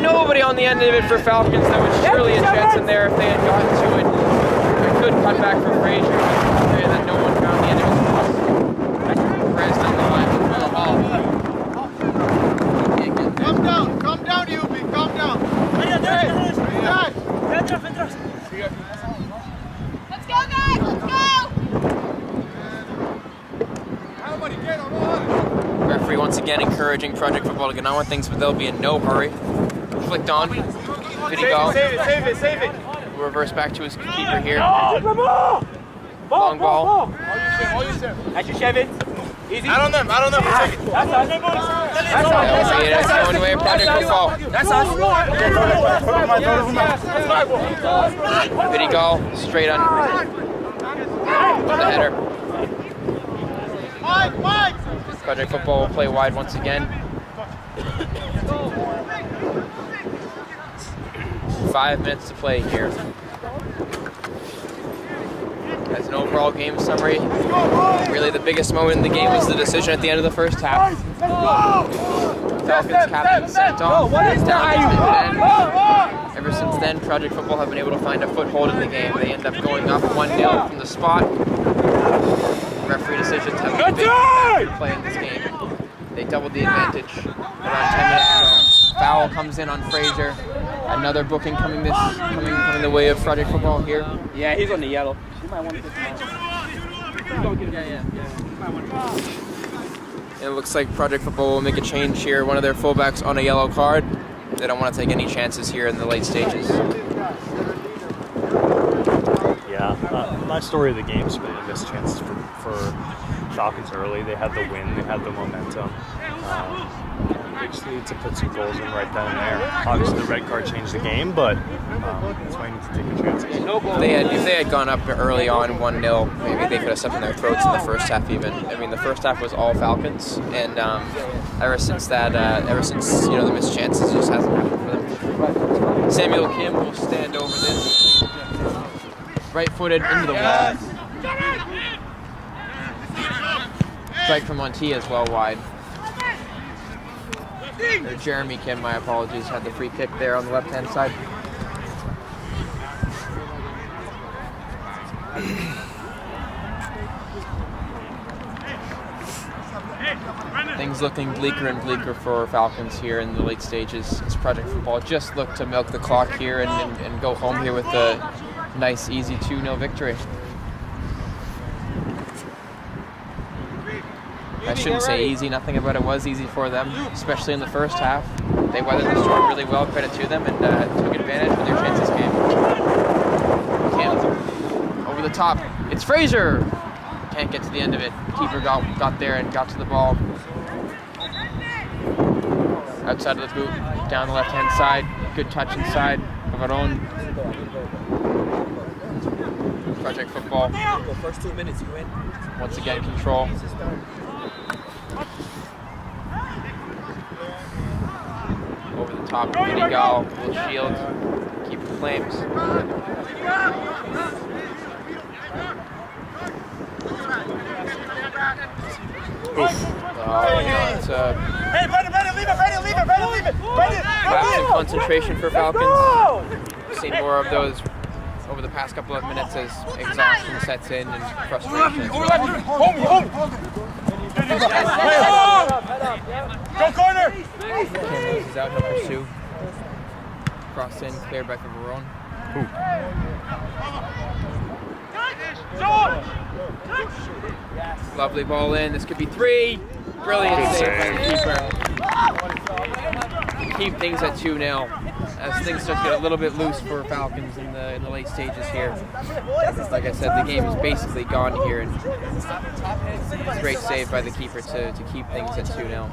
Nobody on the end of it for Falcons. There was surely a chance in there if they had gotten to it. A good cutback for Fraser. And then no one found the end of it. Perez down the line with the ball. Calm down, UB, calm down. Let's go, guys, let's go. Referee once again encouraging Project Football to get on with things, but they'll be in no hurry. Flicked on. Finigo. Save it. We'll reverse back to his keeper here. Long ball. That's you, Shavins. Easy. Out on them. Take it. That's us. That's going away, project football. That's us. Biddy goal, straight on the header. Project football will play wide once again. 5 minutes to play here. As an overall game summary, really the biggest moment in the game was the decision at the end of the first half. Falcons captain sent off. Ever since then, Project Football have been able to find a foothold in the game. They end up going up 1-0 from the spot. Referee decisions have been big factor play in this game. They doubled the advantage around 10 minutes ago. Foul comes in on Frazier. Another booking coming the way of Project Football here. Yeah, he's on the yellow. You might want to It looks like Project Football will make a change here. One of their fullbacks on a yellow card. They don't want to take any chances here in the late stages. Yeah, nice story of the game, but missed chances for Falcons early. They had the win, they had the momentum. They just need to put some goals in right then and there. Obviously, the red card changed the game, but that's why you need to take your chances. If they had gone up early on 1-0, maybe they could have stepped in their throats in the first half even. I mean, the first half was all Falcons, and ever since the missed chances, it just hasn't happened for them. Samuel Kim will stand over this. Right-footed into the wall. Strike from Monti as well wide. Or Jeremy Kim, my apologies, had the free kick there on the left-hand side. Things looking bleaker and bleaker for Falcons here in the late stages as Project Football just look to milk the clock here and go home here with a nice, easy 2-0 victory. I shouldn't say easy, nothing about it was easy for them, especially in the first half. They weathered the storm really well, credit to them, and took advantage when their chances came. Over the top, it's Frazier! Can't get to the end of it. Keeper got there and got to the ball. Outside of the boot, down the left-hand side. Good touch inside of our own. Project Football. The first 2 minutes you win. Once again, control. Over the top, Vidigal will shield, keep the flames. Hey, Brandon, leave it! Lapse in concentration for Falcons. We've seen more of those over the past couple of minutes as exhaustion sets in and frustration. Go corner! Cameron is out, he'll pursue. Cross in, clear back of Varone. Lovely ball in, this could be 3. Brilliant save by the keeper. Keep things at 2-0 as things start to get a little bit loose for Falcons in the late stages here. Like I said, the game is basically gone here, and great save by the keeper to keep things at 2-0.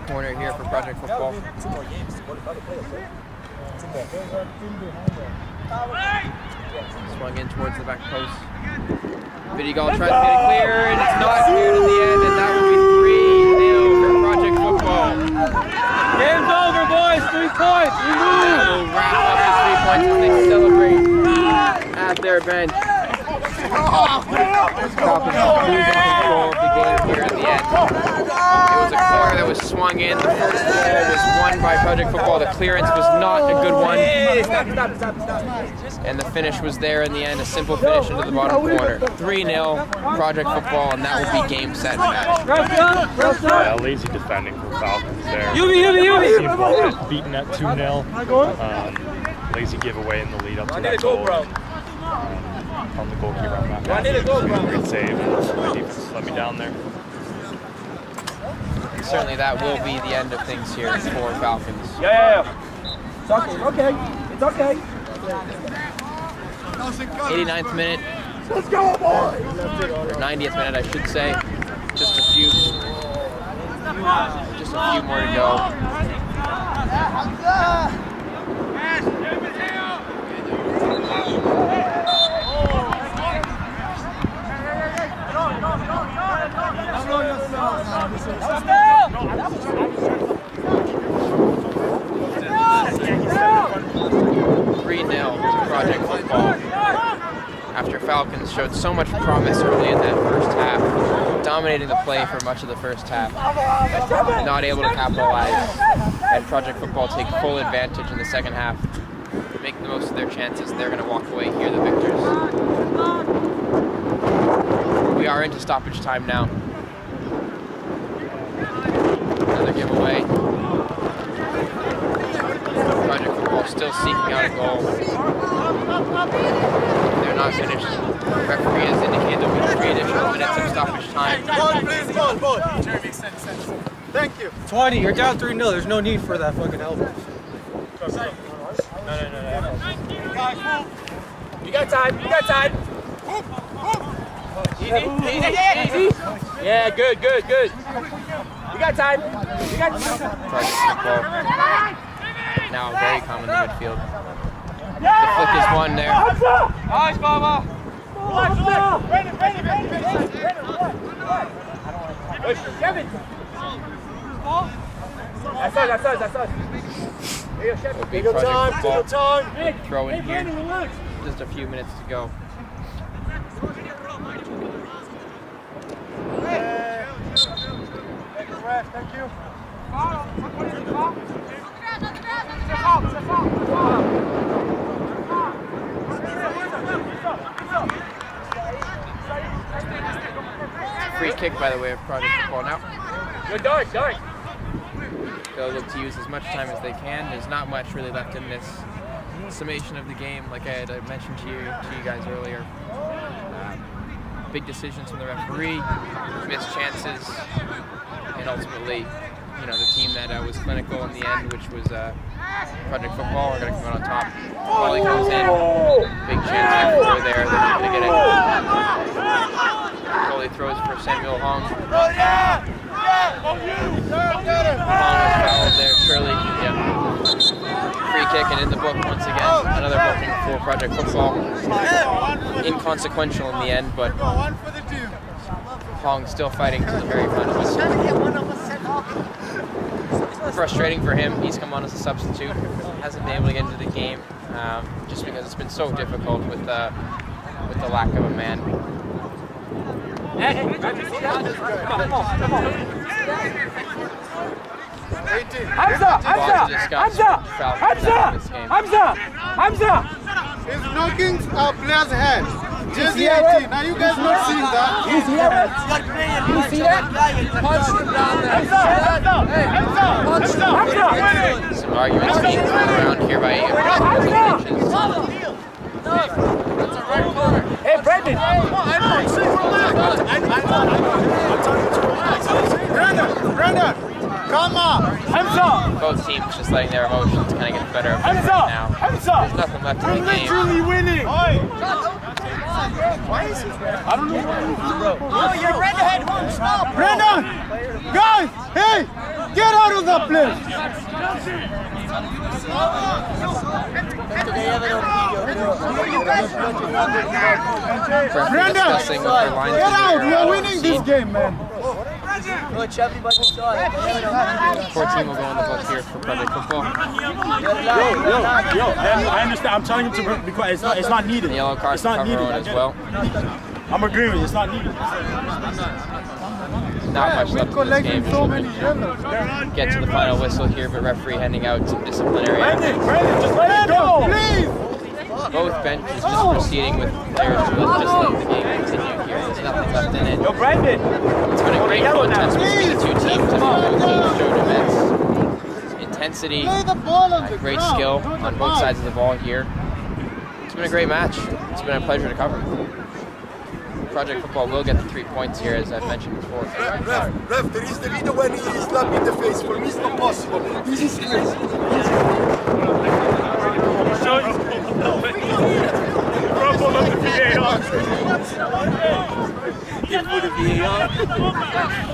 Corner here for Project Football. Swung in towards the back post. Vidigal tries to get it clear, and it's not cleared in the end, and that will be 3-0 for Project Football. Game's over, boys. 3 points. We move. That will wrap up the 3 points as they celebrate at their bench. Falcons losing control of the game here in the end. It was a corner that was swung in. The first goal was won by Project Football. The clearance was not a good one. And the finish was there in the end, a simple finish into the bottom corner. 3-0 Project Football, and that will be game, set, and match. Yeah, lazy defending from Falcons there. Team beaten at 2-0. Lazy giveaway in the lead up to that goal. On the goalkeeper on that. Great save. My defense let me down there. Certainly that will be the end of things here for Falcons. Yeah. Okay. It's okay. 89th minute. Let's go, boy! Or 90th minute, I should say. Just a few more to go. Project Football. After Falcons showed so much promise early in that first half, dominating the play for much of the first half, not able to capitalize, and Project Football take full advantage in the second half, make the most of their chances. They're going to walk away here the victors. We are into stoppage time now. Another giveaway. Project Football still seeking out a goal. They're not finished. The referee has indicated there will be 3 additional minutes of stoppage time. Ball, please, ball. Thank you. 20, you're down 3-0. There's no need for that fucking elbow. No. You got time. Easy. Yeah, good. You got time. Project Football now very common in the midfield. The flick is one there. Nice, Mama. Kevin. That's us. Will be Project Football. Throw in here. Just a few minutes to go. Thank you. Free kick, by the way, of Project Football now. Good dart. They'll look to use as much time as they can. There's not much really left in this summation of the game, like I had mentioned to you guys earlier. Big decisions from the referee, missed chances, and ultimately, the team that was clinical in the end, which was Project Football, are going to come out on top. Volley comes in, big chance for there. They're not going to get it. Goalie throws for Samuel Hong. Hong was fouled there, Shirley. Yeah. Free kick and in the book once again. Another booking for Project Football. Inconsequential in the end, but Hong still fighting to the very final whistle. Frustrating for him. He's come on as a substitute. Hasn't been able to get into the game just because it's been so difficult with the lack of a man. Hamza! He's knocking our player's head. Jersey 18. Now you guys not seeing that. You see that? Punch him down there. Some arguments being thrown around here by Hey, Brendan! Brandon! Come on! Hamza! Both teams just letting their emotions kind of get the better of them right now. There's nothing left in the game. Literally winning! Why is he? I don't know why he's Oh, you're redhead home, stop! Brandon! Guys! Hey! Get out of that place! Brandon! Get out! You're winning this game, man! Coach, everybody saw it. 14 will go on the book here for Project Football. Yo, I understand. I'm telling him to because it's not needed. The yellow card it's not needed as well. I'm agreeing with you. It's not needed. Not much left in this game. Get to the final whistle here, but referee handing out some disciplinary action. Brandon, just let it go, please. Both benches just proceeding with players to just let the game continue here. There's nothing left in it. Yo, Brandon. It's been a great contest between the two teams, and both teams showed immense intensity, great skill on both sides of the ball here. It's been a great match. It's been a pleasure to cover. Project Football will get the 3 points here, as I've mentioned before. Ref, there is the video when he slapped in the face. For me, it's not possible. This is crazy. Rumble of the VAR.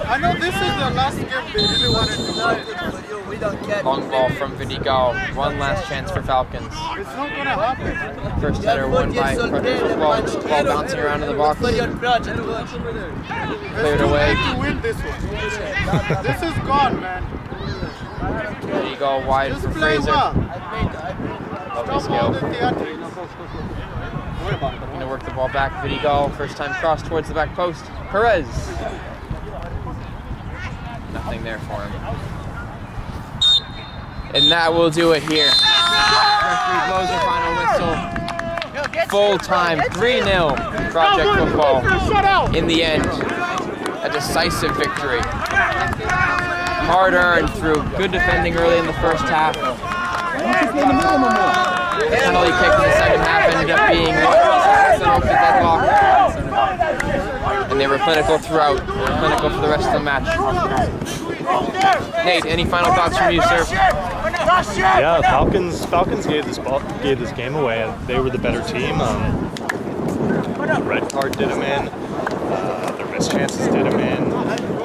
I know this is the last game they really wanted to win. Long ball from Vidigal. One last chance for Falcons. It's not gonna happen. First header won by Project Football. Ball bouncing around in the box. Cleared away. To win this one. This is gone, man. Vidigal wide Just for play Fraser. well. Lovely Stop all skill. the theatrics. Gonna work the ball back. Vidigal, first time cross towards the back post. Perez. Nothing there for him. And that will do it here. Referee blows the final whistle. Full time, 3-0 Project Football. In the end, a decisive victory. Hard earned through good defending early in the first half. Penalty kick in the second half ended up being the deadlock. And they were clinical throughout. They were clinical for the rest of the match. Nate, any final thoughts from you, sir? Yeah, Falcons gave this game away. They were the better team. Red card did them in. Their missed chances did them in.